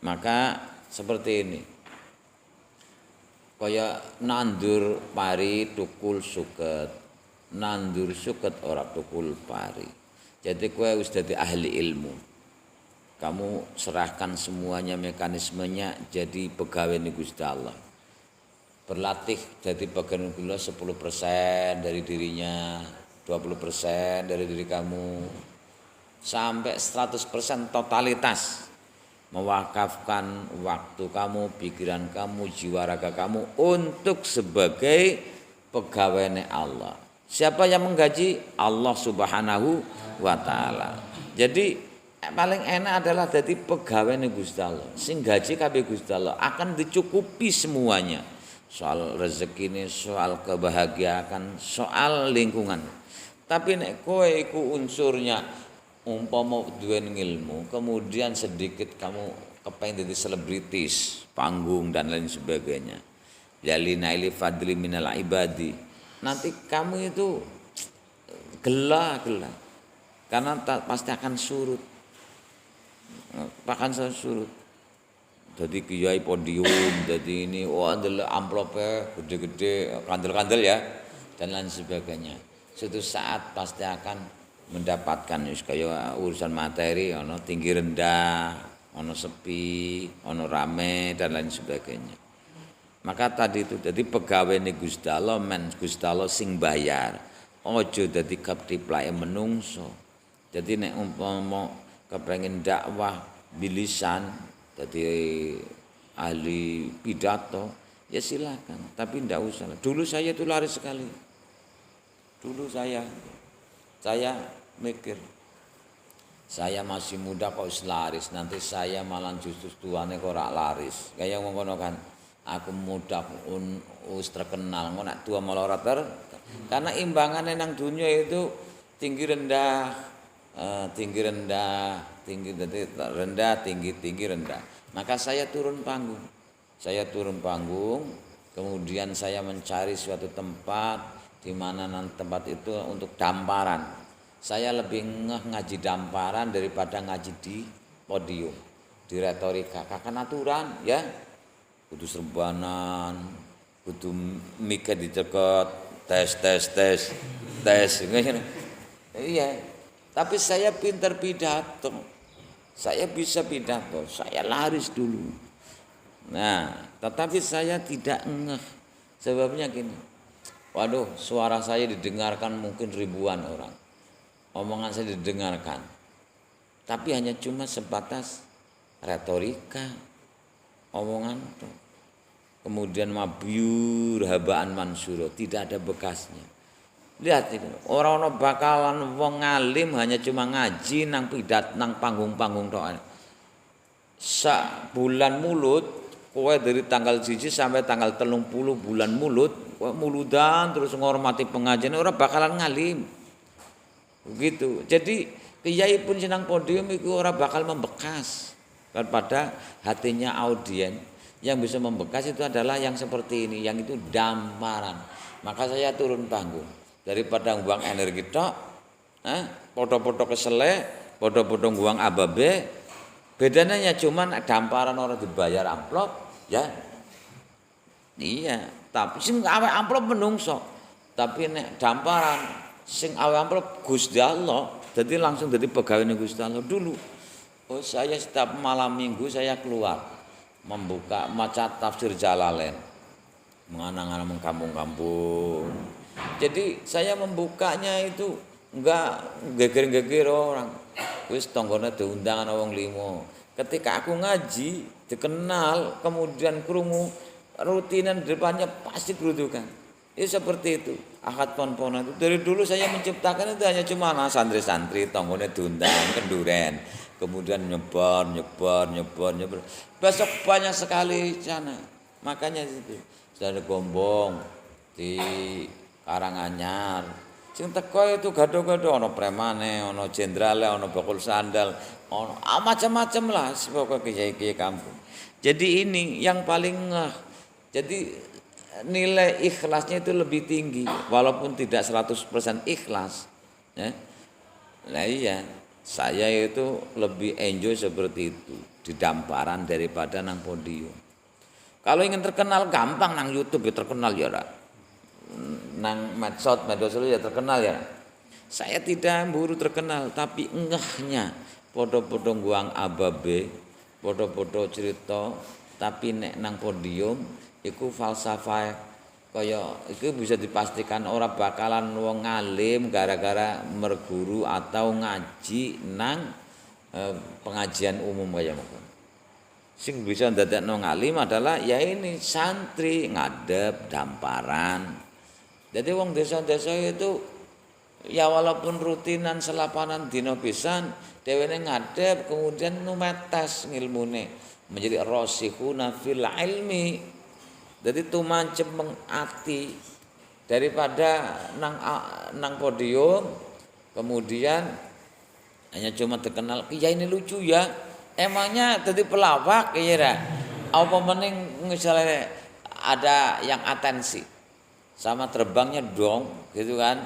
A: Maka seperti ini. Kaya nandur pari tukul suket. Nandur suket ora tukul pari. Jadi kowe wis dadi ahli ilmu. Kamu serahkan semuanya mekanismenya jadi pegawai Gusti Allah. Berlatih jadi bagian gula 10% dari dirinya, 20% dari diri kamu, sampai 100% totalitas mewakafkan waktu kamu, pikiran kamu, jiwa raga kamu untuk sebagai pegawai Allah. Siapa yang menggaji? Allah Subhanahu wa taala. Jadi paling enak adalah jadi pegawai Gusti Allah. Sing gaji kabeh Gusti Allah akan dicukupi semuanya. Soal rezeki ini, soal kebahagiaan, soal lingkungan. Tapi nek kowe iku unsurnya umpama duwe ilmu, kemudian sedikit kamu kepengen jadi selebritis, panggung dan lain sebagainya. Yalina ili fadli minal ibadi. Nanti kamu itu gelah. Karena pasti akan surut. Bahkan surut. Jadi kiai podium, jadi ini, ada amplopnya gede-gede, kandel-kandel ya, dan lain sebagainya. Suatu saat pasti akan mendapatkan kayak urusan materi, ono tinggi rendah, ono sepi, ono rame dan lain sebagainya. Maka tadi itu jadi pegawai Gusti Allah, Gusti Allah sing bayar. Ojo dadi keptiplake menungso. Jadi nek umpama kepengin dakwah bilisan jadi ahli pidato ya silakan, tapi tidak usah. Dulu saya itu lari sekali. Dulu saya mikir saya masih muda kok laris, nanti saya malah justru tuane kok ora laris. Kayak ngono kan. Aku muda wis terkenal, kok nek tua malah ora karena imbangannya nang dunia itu tinggi rendah. tinggi rendah, tinggi rendah, tinggi tinggi rendah. Maka saya turun panggung. Saya turun panggung, kemudian saya mencari suatu tempat di mana tempat itu untuk damparan. Saya lebih ngaji damparan daripada ngaji di podium, di retorika. Kakak aturan ya, kudu serbanan, kudu mikir dicekot, tes. Iya. Tapi saya pintar pidato. Saya bisa pidato, saya laris dulu. Nah, tetapi saya tidak ngeh. Sebabnya gini. Waduh, suara saya didengarkan mungkin ribuan orang. Omongan saya didengarkan. Tapi hanya cuma sebatas retorika. Omongan itu. Kemudian mabyur habaan mansuro, tidak ada bekasnya. Lihat itu, orang-orang bakalan wong ngalim hanya cuma ngaji nang pidat nang panggung-panggung tok. Bulan mulut, kowe dari tanggal 1 sampai tanggal 30 bulan mulut, kowe muludan terus ngormati pengajian, orang bakalan ngalim. Begitu. Jadi kiai pun senang podium itu orang bakal membekas pada hatinya audien. Yang bisa membekas itu adalah yang seperti ini, yang itu damparan. Maka saya turun panggung. Daripada buang energi tok, foto-foto kesele, foto-foto buang ababe, bedanya cuman damparan orang dibayar amplop, ya. Iya, tapi sing awe amplop menungso. Tapi nek damparan sing awe amplop Gusti Allah, jadi langsung jadi pegawai Gusti Allah dulu. Oh, saya setiap malam minggu saya keluar membuka maca tafsir Jalalain. Menganang-anang kampung-kampung. Jadi saya membukanya itu enggak geger-geger orang. Wis tanggane diundang ana wong 5. Ketika aku ngaji, dikenal, kemudian krungu rutinan di depannya pasti gerudukan. Ya seperti itu. Akad pon-ponan itu dari dulu saya menciptakan itu hanya cuma santri-santri tanggane diundang kenduren. Kemudian nyebar. Besok banyak sekali sana. Makanya itu. Sudah ada Gombong di Karanganyar. Sing teko itu gado-gado ana premane, ana jendrale, ana bakul sandal, ana macam-macam lah pokoknya kiai-kiai kampung. Jadi ini yang paling jadi nilai ikhlasnya itu lebih tinggi walaupun tidak 100% ikhlas, ya. Nah iya, saya itu lebih enjoy seperti itu di damparan daripada nang podium. Kalau ingin terkenal gampang nang YouTube ya terkenal ya ora. Nang medsos ya terkenal ya. Saya tidak buru terkenal tapi engahnya podo-podo guang ababe, podo-podo cerita tapi nek nang podium iku falsafah kaya iku bisa dipastikan ora bakalan wong ngalim gara-gara merguru atau ngaji nang pengajian umum kaya ngono. Sing bisa ndadekno ngalim adalah ya ini santri ngadep damparan. Jadi wong desa-desa itu ya walaupun rutinan selapanan dina pisan dhewene ngadep kemudian numetes ngilmune menjadi rasikhuna fil ilmi. Jadi tumancep mengati daripada nang podium kemudian hanya cuma terkenal kiai ini lucu ya. Emangnya jadi pelawak kira apa mending misalnya ada yang atensi sama terbangnya dong gitu kan.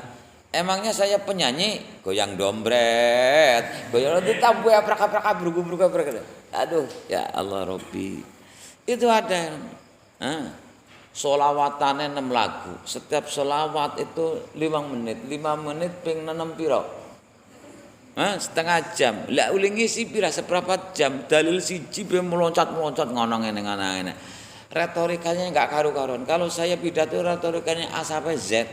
A: Emangnya saya penyanyi goyang dombret, goyang ditabu ya praka-praka berugu-berugu. Aduh ya Allah Robbi. Itu ada solawatane 6 lagu. Setiap solawat itu 5 menit. 5 menit ping 6 piro? Setengah jam. Lah uli ngisi pira seberapa jam. Dalil siji be meloncat-meloncat ngono ngene. Retorikanya enggak karu-karuan. Kalau saya pidato retorikanya A sampai Z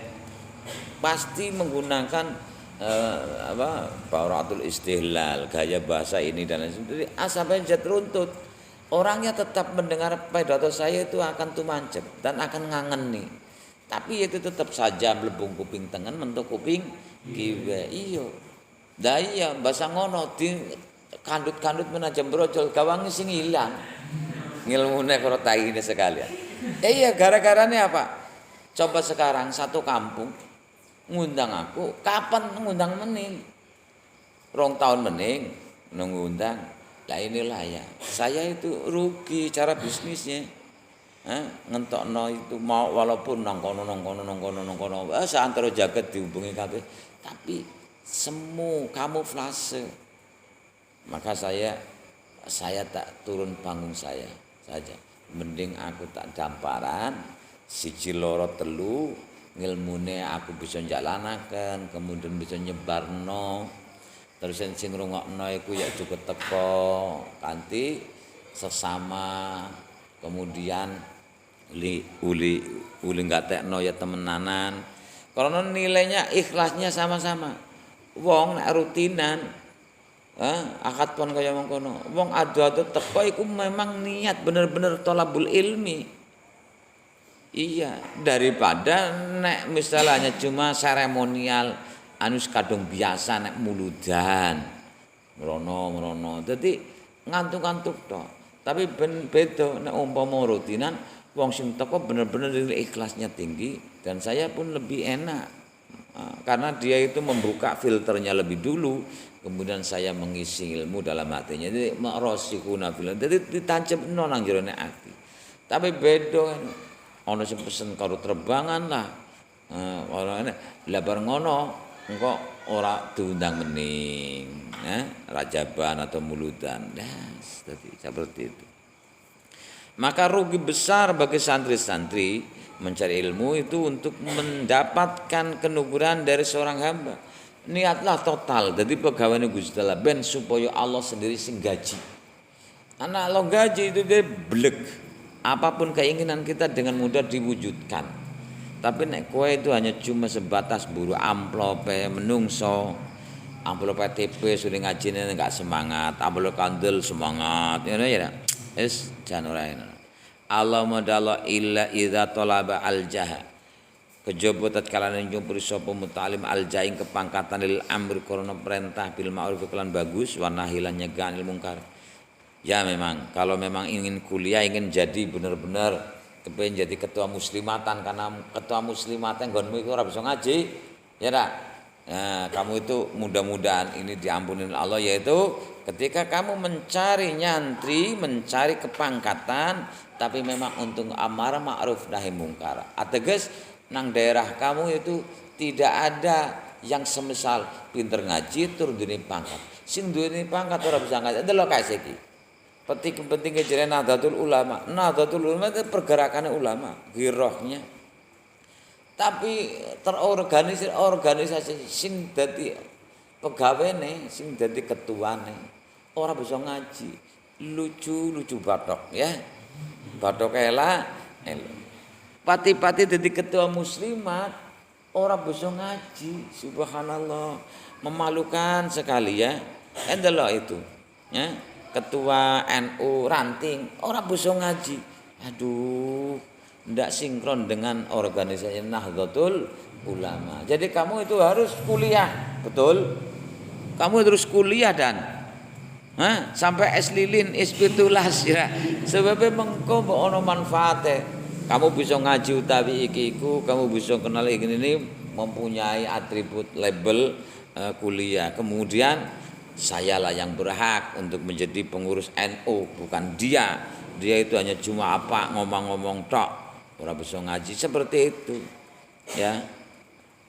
A: pasti menggunakan Bauratul Istihlal, gaya bahasa ini dan lain sebagainya. A sampai Z runtut. Orangnya tetap mendengar pidato saya itu akan tumancep dan akan ngangeni. Tapi itu tetap saja mlebung kuping tengen mentuk kuping kiwe. Iya. Lah iya bahasa ngono di kandut-kandut menajam brojol gawange sing ilang. Ngilmune karo taine sekalian. Iya gara-garane apa? Coba sekarang satu kampung ngundang aku, kapan ngundang meneh? rong tahun mening ngundang. Lah inilah ya. Saya itu rugi cara bisnisnya. Ngentokno itu mau walaupun nang kono seantero jagat dihubungi kabeh. Tapi semu kamuflase. Maka saya tak turun panggung saya saja. Mending aku tak damparan siji loro telu ngilmune aku bisa njalanaken, kemudian bisa nyebarno. Terus sing ngrungokno iku ya juga teko kanthi sesama, kemudian uli gatekno ya temenanan. Karena nilainya ikhlasnya sama-sama. Wong nek rutinan akad pon kaya mengkono. Wong adu-adu teko iku memang niat bener-bener thalabul ilmi. Iya, daripada nek misalnya cuma seremonial anu kadung biasa nek muludan. Merono. Dadi ngantuk-ngantuk tok. Tapi beda nek umpama rutinan wong sing teko bener-bener ikhlasnya tinggi dan saya pun lebih enak. Karena dia itu membuka filternya lebih dulu, kemudian saya mengisi ilmu dalam hatinya. Jadi marasikhuna fil, jadi ditancapno nang jerone ati. Tapi beda ana sing pesen karo terbangan lah. Ora lah bar ngono engko ora diundang mening, rajaban atau muludan. Jadi seperti itu. Maka rugi besar bagi santri-santri mencari ilmu itu untuk mendapatkan kenuburan dari seorang hamba. Niatlah total jadi pegawai Gusti Allah ben supaya Allah sendiri sing gaji. Anak lo gaji itu dia blek. Apapun keinginan kita dengan mudah diwujudkan. Tapi nek kowe itu hanya cuma sebatas buru amplope menungso. Amplope TP sudah ngajine enggak semangat, amplope kandel semangat. Ngono ya. Wis jan ora enak. Allahumma dalla illa idza talaba al-jaha. Kejaba tatkala nyumpuri sapa mutalim al-jaing kepangkatan lil amri karena perintah bil ma'ruf kelan bagus wa nahilan nyeganil mungkar. Ya memang kalau memang ingin kuliah ingin jadi benar-benar kepengin jadi ketua muslimatan karena ketua muslimatan nggonmu iku ora bisa ngaji. Ya dak? Nah, kamu itu mudah-mudahan ini diampuni Allah yaitu ketika kamu mencari nyantri, mencari kepangkatan tapi memang untuk amar ma'ruf nahi mungkar. Ateges nang daerah kamu itu tidak ada yang semisal pinter ngaji tur duwe pangkat. Sing duwe pangkat ora bisa ngaji. Delok kae iki. Penting jere Nahdlatul Ulama. Nahdlatul Ulama itu pergerakannya ulama, girohnya. Tapi terorganisir organisasi sing dadi pegawene, sing dadi ketuane ora bisa ngaji. Lucu batok ya. Batok ela. Pati-pati dadi ketua muslimat ora bisa ngaji. Subhanallah. Memalukan sekali ya. Endelok itu. Ya. Ketua NU ranting ora bisa ngaji. Aduh, ndak sinkron dengan organisasi Nahdlatul Ulama. Jadi kamu itu harus kuliah, betul? Kamu terus kuliah dan sampai S lilin, S pitulas ya. Sebabnya mengko mbok ana manfaate. Kamu bisa ngaji utawi iki iku, kamu bisa kenal ini mempunyai atribut label kuliah. Kemudian sayalah yang berhak untuk menjadi pengurus NU, bukan dia. Dia itu hanya cuma ngomong-ngomong tok, ora bisa ngaji seperti itu. Ya.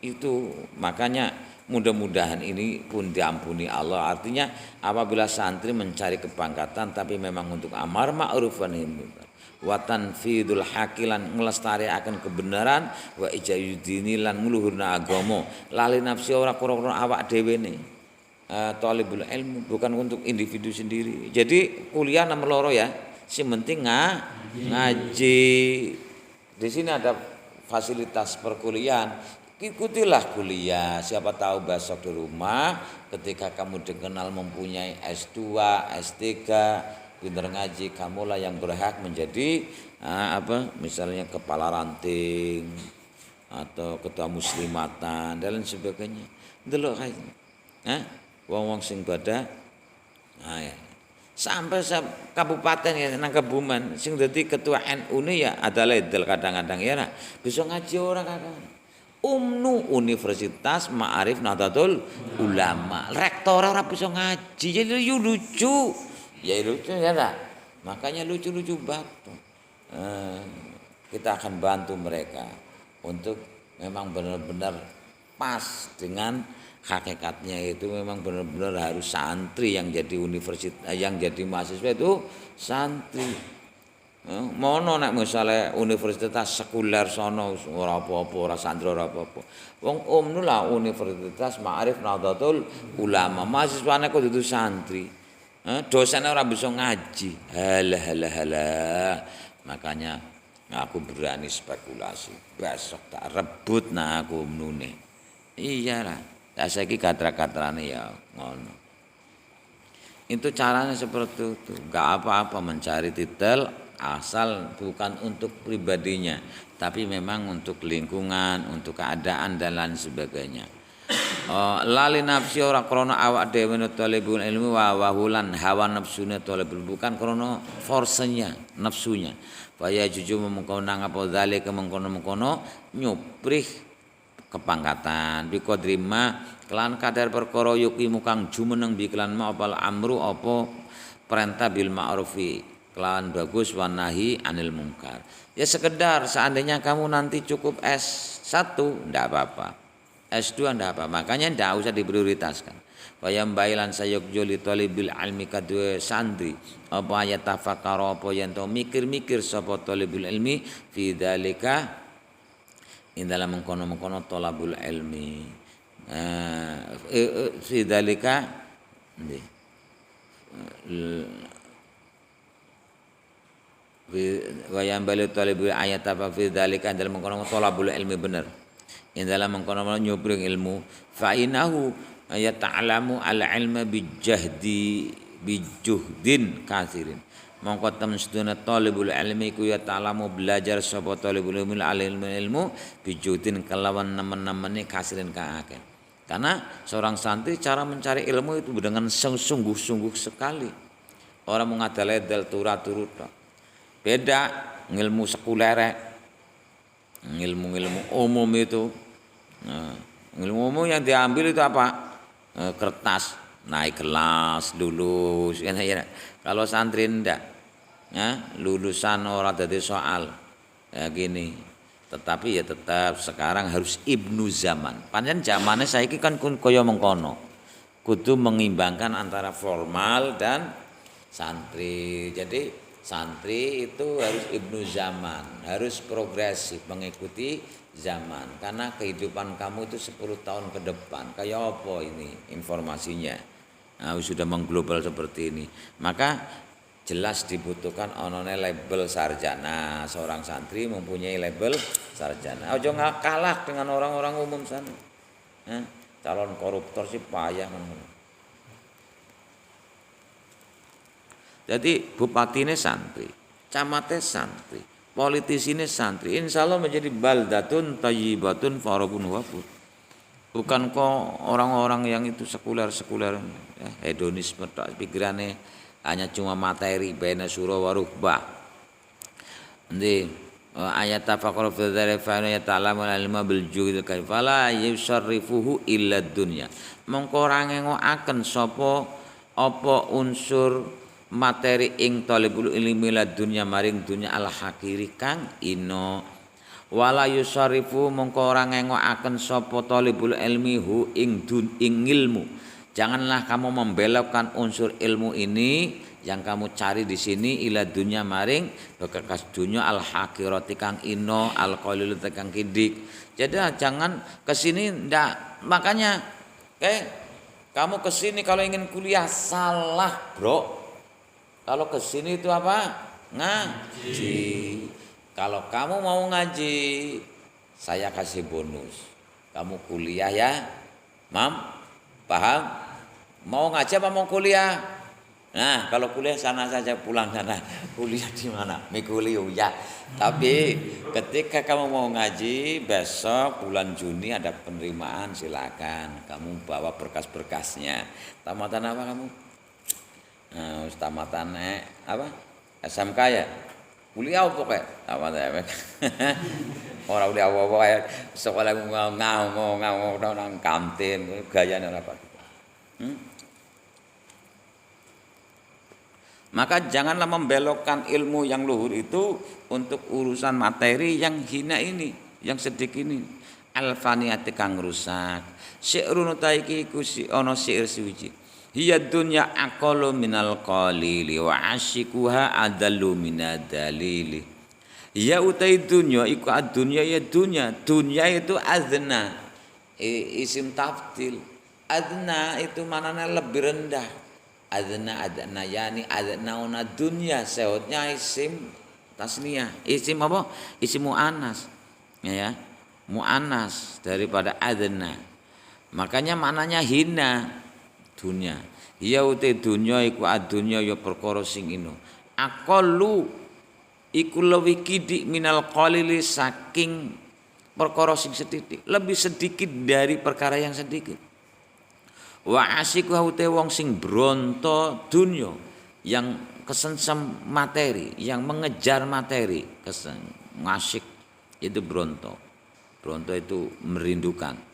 A: Itu makanya mudah-mudahan ini pun diampuni Allah. Artinya apabila santri mencari kepangkatan tapi memang untuk amar ma'ruf wa nahi munkar wa tanfidul haqilan nglestarekaken kebenaran wa ijayudini lan ngluhurna agama lali nafsi ora kira-kira awak dhewe ne. Thalibul ilmu bukan untuk individu sendiri. Jadi kuliah nomor loro ya. Sing penting ngaji. Di sini ada fasilitas perkuliahan. Ikutilah kuliah. Siapa tahu besok di rumah ketika kamu dikenal mempunyai S2, S3, pinter ngaji, kamulah yang berhak menjadi misalnya kepala ranting atau ketua muslimatan dan lain sebagainya. Delok kae. Wong-wong sing pada ya. Sampai kabupaten ya nang Kebumen sing dadi ketua NU ini ya ada ledel kadang-kadang ya bisa ngaji ora kadang. UMNU Universitas Ma'arif Nahdlatul Ulama. Rektor ora bisa ngaji, jadi lucu. Ya lucu ya tak? Makanya lucu-lucu batu. Kita akan bantu mereka untuk memang benar-benar pas dengan hakikatnya, itu memang benar-benar harus santri yang jadi universitas, yang jadi mahasiswa itu santri. Mono nek misale universitas sekuler sono ora apa-apa, ora santri ora apa-apa. Wong UMNU lah Universitas Ma'arif Nahdlatul Ulama, mahasiswane kudu santri. Dosennya ora bisa ngaji. Halah. Makanya aku berani spekulasi. Besok tak rebut nah aku UMNU-ne. Iyalah. Lah saiki gatra-gatrane ya ngono. Itu caranya seperti itu. Enggak apa-apa mencari titel asal bukan untuk pribadinya, tapi memang untuk lingkungan, untuk keadaan dan lain sebagainya. Lali nafsi ora krana awak dhewe talibul ilmu wa wahulan hawa nafsune talibul, bukan krana forsenya, nafsunya. Faya juju mengkono apa zalika mengkono nyuprih kepangkatan biqadrima kelan kadar perkara yukimu kang jumeneng bi kelan ma apal amru apa perintah bil ma'rufi kelawan bagus wanahi anil mungkar. Ya sekedar seandainya kamu nanti cukup S1 ndak apa-apa, S2 ndak apa, makanya ndak usah diprioritaskan. Wayam bailan sayukjo li talibil ilmi kadue santri apa ya tafakkara apa yen to mikir-mikir sapa talibul ilmi fi dzalika ing dalam mengkono-mengkono talabul ilmi fi dzalika wa yang bali talibul ayat apa fi dzalika dalam mengkono talabul ilmi bener in dalam mengkono nyubrung ilmu fa inahu yata'lamu al ilma bijuhdin katsirin mongko temen sedune talibul ilmi ku ya ta'lamu belajar sapa talibul ilmi al ilmu bijuhdin kelawan nemen-nemene kasirin ka akeh. Karena seorang santri cara mencari ilmu itu dengan sungguh-sungguh sekali. Orang mengadal-adal turut-turut. Beda ilmu sekuler, ilmu umum itu. Ilmu umum yang diambil itu apa? Kertas, naik kelas, lulus. Kalau santri ndak, lulusan orang dari soal, ya gini. Tetapi ya tetap sekarang harus ibnu zaman. Panjang zamannya saiki kan kaya mengkono. Kudu mengimbangkan antara formal dan santri. Jadi santri itu harus ibnu zaman, harus progresif mengikuti zaman. Karena kehidupan kamu itu 10 tahun ke depan. Kayak apa ini informasinya? Nah, sudah mengglobal seperti ini. Maka jelas dibutuhkan onone label sarjana. Seorang santri mempunyai label sarjana. Ojo nggak kalah dengan orang-orang umum sana. Calon koruptor sih payah kan. Jadi bupati ini santri, camatnya santri, politisi ini santri. Insya Allah menjadi baldatun tayyibatun farabun wafud. Bukan kok orang-orang yang itu sekuler, hedonisme, pikirannya hanya cuma materi, baina surah warubah. Nanti ayat tafakkur fi dzalika fa ya ta'lamu al-ilma bil juhdi kayfala yusarrifuhu illa dunya. Mongko ora ngengokaken sapa apa unsur materi ing talibul ilmi lad dunya maring dunya al hakiri kang ino wala yusarifu mongko ora ngengokaken sapa talibul ilmi hu ing ilmu. Janganlah kamu membelokkan unsur ilmu ini yang kamu cari di sini ila dunya maring bekas dunya al hakirati kang ino al qalil kang kidik. Jadi jangan ke sini ndak. Makanya kamu ke sini kalau ingin kuliah salah, Bro. Kalau ke sini itu apa? Ngaji. Kalau kamu mau ngaji, saya kasih bonus. Kamu kuliah ya, Mam? Paham? Mau ngaji apa mau kuliah? Nah, kalau kuliah sana saja, pulang sana. Kuliah di mana? Mikuliu ya. Tapi ketika kamu mau ngaji, besok bulan Juni ada penerimaan, silakan. Kamu bawa berkas-berkasnya. Tamatan apa kamu? Tamatan apa? SMK ya? Kuliah apa kae? Apa ta? Ora kuliah apa kae. Sekolah ngomong nang kantin gayane ora kok. Maka janganlah membelokkan ilmu yang luhur itu untuk urusan materi yang hina ini, yang sedikit ini. Alfaniyati kang rusak. Syi'run utaiki iku si ana syair suci. Hiya dunya aqallu minal qalili wa asyikuha adallu minadalili. Ya utai dunya iku ad-dunya ya dunya. Dunya itu adna. Isim tafdil. Adna itu maknanya lebih rendah. Adna yani adna una dunya seotnya isim tasniyah. Isim apa? Isim muannas. Ya. Muannas daripada adna. Makanya maknanya hina dunya. Ya uti dunya iku ad-dunya ya perkara sing ino. Aqallu iku luwih kidik minal qalili saking perkara sing sethithik, lebih sedikit dari perkara yang sedikit. Wa asiku uti wong sing bronto dunya, yang kesengsem materi, yang mengejar materi, ngasik itu bronto. Bronto itu merindukan.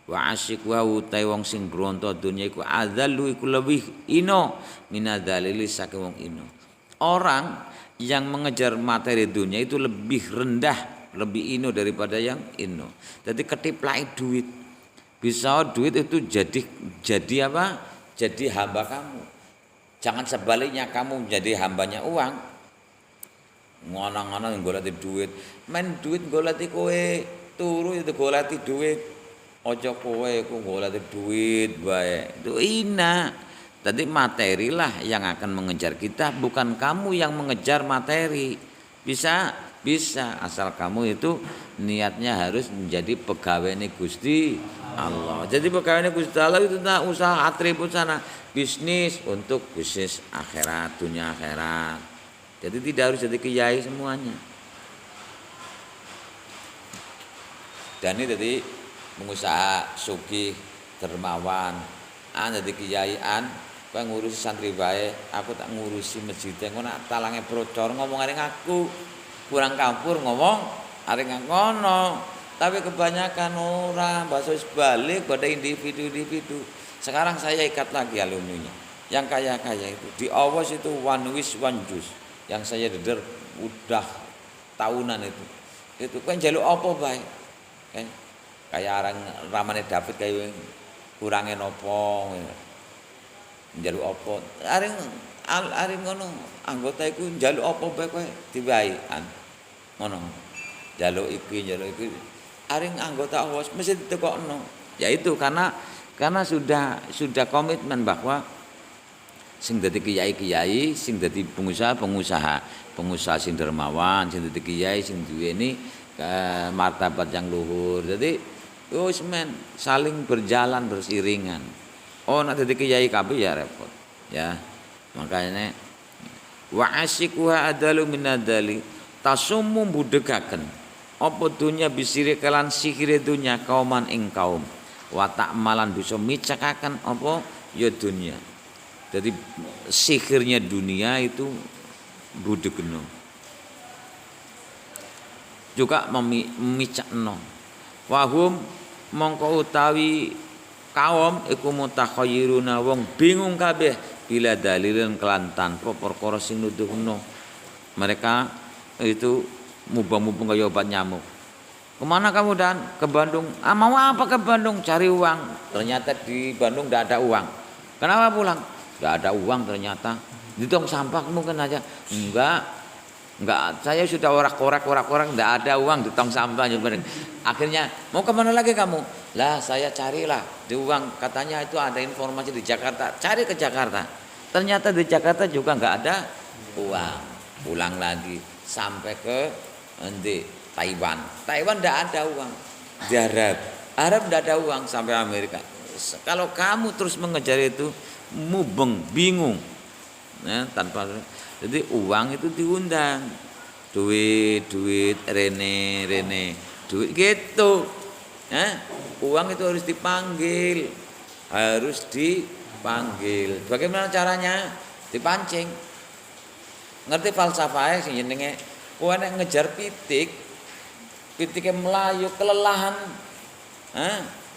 A: Wa asyik wa utai wong sing bronto dunya iku adzallu iku lebih ino minadzalili saking wong ino. Orang yang mengejar materi dunia itu lebih rendah, lebih ino daripada yang ino. Jadi ketiplai duit. Bisa duit itu jadi apa? Jadi hamba kamu. Jangan sebaliknya kamu menjadi hambanya uang. Ngono-ngono golek duit, main duit golek kowe, turu itu golek duit. Ojo kowe ku golek duit bae. Itu ina. Tadi materi lah yang akan mengejar kita, bukan kamu yang mengejar materi. Bisa asal kamu itu niatnya harus menjadi pegawai Gusti Allah. Jadi pegawai Gusti Allah itu tak usaha atribut sana, bisnis untuk bisnis akhirat, dunia akhirat. Jadi tidak harus jadi kiai semuanya. Dan ini tadi pengusaha sugih dermawan, jadi kiai kowe ngurusi santri bae, aku tak ngurusi masjid. Engko nak talange brocor ngomong areng aku. Kurang kampur ngomong areng ngono. Tapi kebanyakan orang bahasa balik pada individu-individu. Sekarang saya ikat lagi alumninya. Yang kaya-kaya itu di awas itu one wish one juice. Yang saya deder udah tahunan itu. Itu kan jaluk apa bae? Kayak orang ramane David kayak kurangnya nopo. Njaluk apa areng ngono anggota iku njaluk apa bae kowe diwahi ngono njaluk iki areng anggota awas mesti ditekokno ya itu karena sudah komitmen bahwa sing dadi kiai-kiai sing dadi pengusaha sing dermawan sing dadi kiai sing duweni martabat yang luhur jadi wis men saling berjalan berseiringan. Oh nak dadi kiai kabeh ya repot. Ya. Makanya wa asyiquha adalu minadali tasummu budegaken apa dunya bisiri kelan sihire dunya kauman ing kaum wa ta'malan bisa micakaken apa ya dunya. Jadi sihirnya dunia itu budegeno. Juga memicakno. Wahum mongko utawi kaum iku mutakhayyiruna wong bingung kabeh bila dalilin kelan tanpa perkara sing nuduhno. Mereka itu mubang-mubang kaya obat nyamuk. Kemana kamu Dan? Ke Bandung. Mau apa ke Bandung? Cari uang. Ternyata di Bandung tidak ada uang. Kenapa pulang? Tidak ada uang ternyata. Di tong sampah mungkin aja. Enggak, saya sudah orak-orak, enggak ada uang di tong sampah. Akhirnya, mau kemana lagi kamu? Lah saya carilah di uang, katanya itu ada informasi di Jakarta. Cari ke Jakarta. Ternyata di Jakarta juga enggak ada uang. Pulang lagi sampai ke Taiwan. Taiwan enggak ada uang. Di Arab enggak ada uang sampai Amerika. Kalau kamu terus mengejar itu, mubeng, bingung. Ya, tanpa jadi uang itu diundang, duit rene duit gitu, uang itu harus dipanggil, Bagaimana caranya? Dipancing, Ngerti falsafahe sing jenenge kowe nek ngejar pitike melayu kelelahan.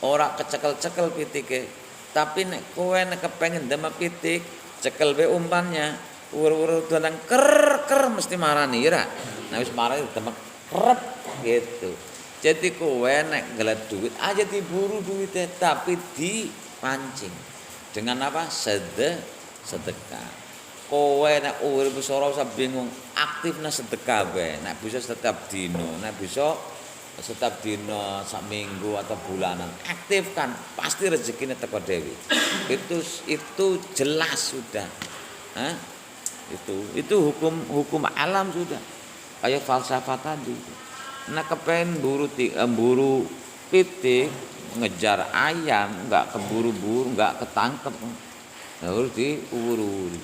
A: Ora kecekel-cekel pitike. Tapi nek kowe nek kepengin ndemep pitik, cekel wae umpannya. Ur-ur donang ker mesti marani ya. Nah wis marani demek krep gitu. Jadi kowe nek gelet duit aja diburu duitnya tapi dipancing. Dengan apa? Sedekah. Kowe nek urip wis ora usah bingung, aktifna sedekah wae. Nek bisa setiap dino, nek bisa setiap dino, sak minggu atau bulanan, aktifkan, pasti rezekinya teko dewi. Itu jelas sudah. Itu hukum alam sudah. Kayak falsafah tadi. Nah kepengen buru pitik, ngejar ayam, enggak keburu-buru, enggak ketangkep. Harus diurus.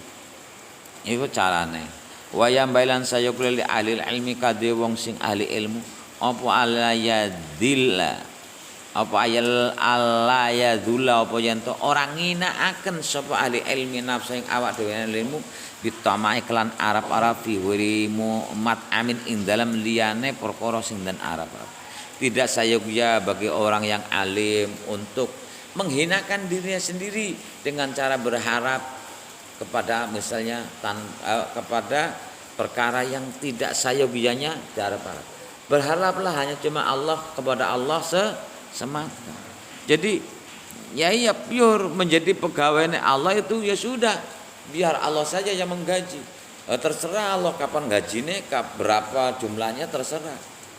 A: Iku carane. Wayam bailan saya kulili ahli ilmi kade wong sing ahli ilmu apa alayadilla apa ayal alayadula apa yen to ora nginakaken sapa ahli ilmi nafsu ing awak dhewe ilmu bitama iklan Arab fi wirimu mat amin ing dalam liyane perkara sing dan Arab. Tidak sayogia bagi orang yang alim untuk menghinakan dirinya sendiri dengan cara berharap kepada misalnya kepada perkara yang tidak sayogianya diharap-harap. Berharaplah hanya cuma Allah kepada Allah semata. Jadi ya pure menjadi pegawai Allah itu ya sudah, biar Allah saja yang menggaji. Terserah Allah kapan gajinya, berapa jumlahnya terserah.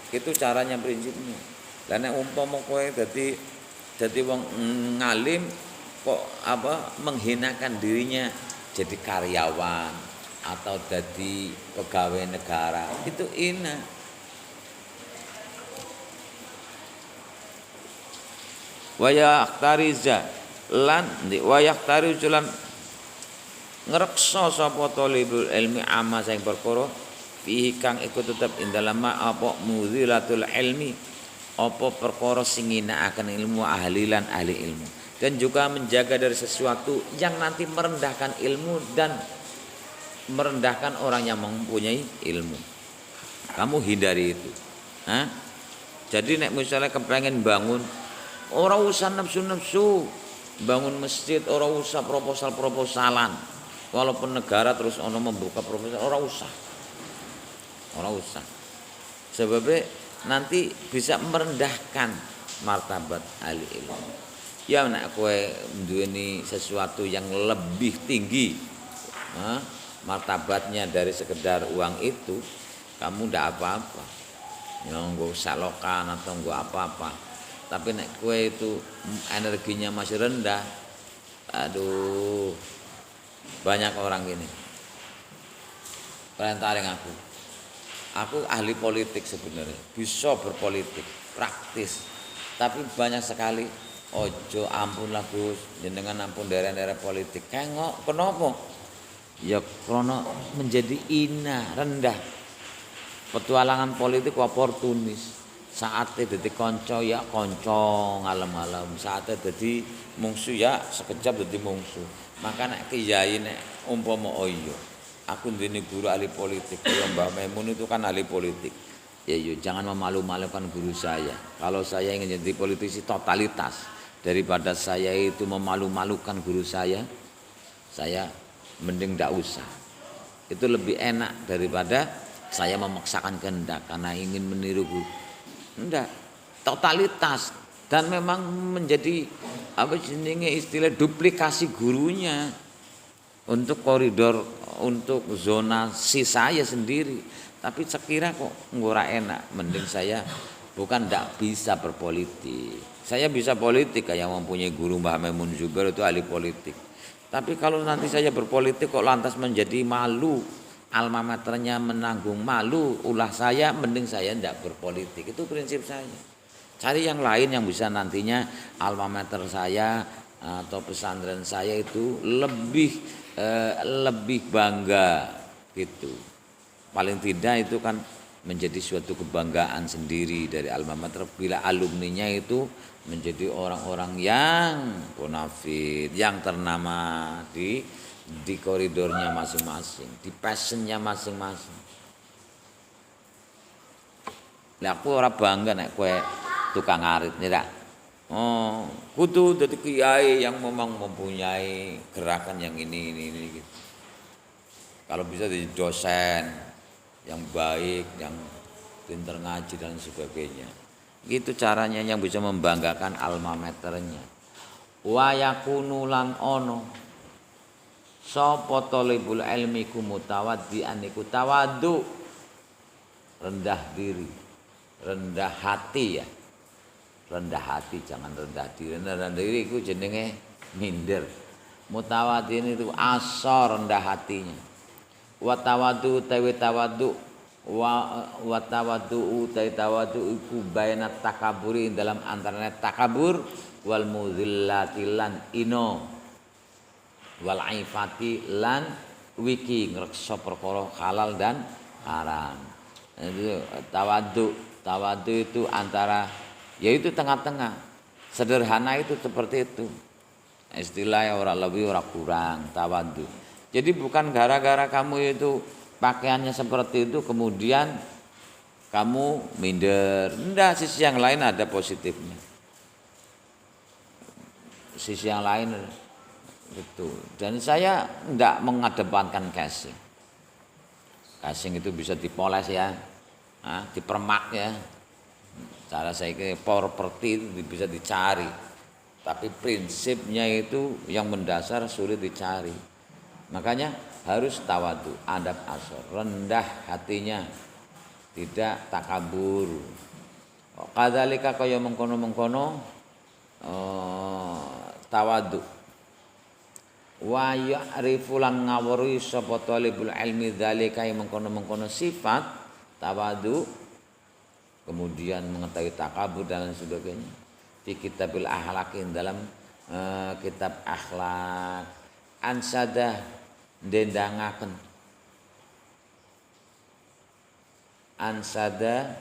A: Itu caranya prinsipnya. Lah nek umpama kowe dadi wong ngalim kok menghinakan dirinya jadi karyawan atau jadi pegawai negara itu ina. Wayahtariza lan wayahtarizulan ngreksa sapa talibul ilmi amma sing perkara fihi kang iku tetep ing dalem apa mudhilatul ilmi apa perkara sing nginakaken ilmu ahli lan ahli ilmu. Dan juga menjaga dari sesuatu yang nanti merendahkan ilmu dan merendahkan orang yang mempunyai ilmu. Kamu hindari itu. Jadi nek misalnya kepengen bangun, ora usah nafsu-nafsu. Bangun masjid ora usah proposal-proposalan. Walaupun negara terus ono membuka proposal, ora usah. Ora usah. Sebabnya nanti bisa merendahkan martabat ahli ilmu. Ya nek kowe duweni sesuatu yang lebih tinggi martabatnya dari sekedar uang itu, kamu ndak apa-apa. Ya nggo salokan atau nggo apa-apa. Tapi nek kowe itu energinya masih rendah, aduh. Banyak orang gini. Perintah aku. Aku ahli politik sebenarnya, bisa berpolitik, praktis. Tapi banyak sekali ojo ampunlah Gus, jenengan ampun daerah-daerah politik. Kengok, kenapa? Ya karena menjadi ina, rendah. Petualangan politik oportunis. Saatnya dadi kanca ya kanca ngalem-alem, saatnya dadi mungsu ya sekejap dadi mungsu. Maka nek kiai nek umpama iya, aku ndene guru ahli politik, kaya Mbah Maimun itu kan ahli politik. Ya jangan memalu-malukan guru saya. Kalau saya ingin jadi politisi totalitas, daripada saya itu memalu-malukan guru saya mending tidak usah. Itu lebih enak daripada saya memaksakan kehendak karena ingin meniru guru. Enggak, totalitas dan memang menjadi istilah duplikasi gurunya untuk koridor, untuk zonasi saya sendiri. Tapi sekira kok ora enak, mending saya bukan tidak bisa berpolitik. Saya bisa politik kayak mempunyai guru Mbah Maimun Zubair itu ahli politik. Tapi kalau nanti saya berpolitik kok lantas menjadi malu, alma maternya menanggung malu, ulah saya, mending saya tidak berpolitik. Itu prinsip saya. Cari yang lain yang bisa nantinya alma mater saya atau pesantren saya itu lebih bangga gitu. Paling tidak itu kan menjadi suatu kebanggaan sendiri dari alma mater bila alumninya itu menjadi orang-orang yang bonafit, yang ternama di di koridornya masing-masing, di passionnya masing-masing. Lah aku ora bangga nek kowe tukang arit nih. Oh, kudu dadi kiai yang memang mempunyai gerakan yang ini gitu. Kalau bisa jadi dosen yang baik, yang pinter ngaji dan sebagainya. Gitu caranya yang bisa membanggakan alma maternya. Wa yakunu lan ono sapa talibul ilmi ku mutawaddian iku tawadhu, rendah diri, rendah hati ya. Rendah hati, jangan rendah diri. Rendah diri itu jenenge minder. Mutawaddiin itu asa rendah hatinya. Wa tawaddu tawi tawaddu wa tawaddu tawi tawaddu iku bainat takaburi dalam antara takabur wal mudhillati lan ino wal aifati lan wiki ngreksa perkara halal dan haram. Itu tawaddu itu antara yaitu tengah-tengah, sederhana itu seperti itu. Istilahnya orang lebih orang kurang, tawadhu. Jadi bukan gara-gara kamu itu pakaiannya seperti itu kemudian kamu minder. Enggak, sisi yang lain ada positifnya. Sisi yang lain itu. Dan saya enggak mengedepankan casing. Casing itu bisa dipoles ya, dipermak ya. Cara saya kira properti itu bisa dicari, tapi prinsipnya itu yang mendasar sulit dicari. Makanya harus tawadhu, adab asor, rendah hatinya, tidak takabur. Kadzalika kaya mengkono-mengkono tawadhu. Wa ya'rifu lan ngawruhi sapa talibul ilmi dzalika mengkono-mengkono sifat tawadhu. Kemudian mengetahui takabur dan sebagainya di kitabil akhlaqin dalam kitab akhlak ansada dendangaken ansada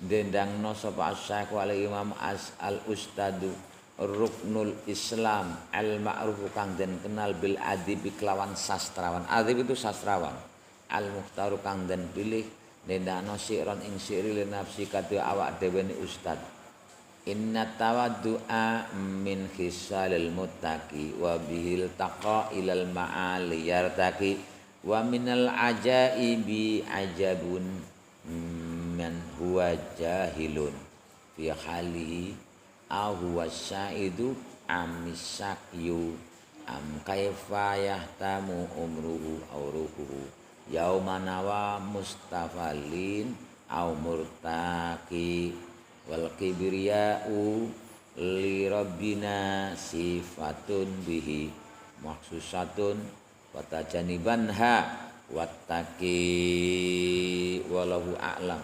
A: dendangno sapa Syekh wal Imam al Ustadu Ruknul Islam al ma'ruf kang den kenal bil adib kelawan sastrawan. Adib itu sastrawan, al mukhtaru kang den pilih dendano syi'ran ing syi'ri li nafsi kadhe awak dhewe ni ustad. Inna tawaddu'a min khisalil muttaqi wa bihil taqa ilal ma'ali yartaqi wa minal ajaibi ajabun man huwa jahilun fi halihi aw huwa syaidu amisakyu am kaifa yahtamu umruhu aw ruhuhu yauma nawa mustafalin au murtaqi wal kibriya'u li rabbina sifatun bihi maksusatun wa tajanibanha wattaqi wallahu a'lam.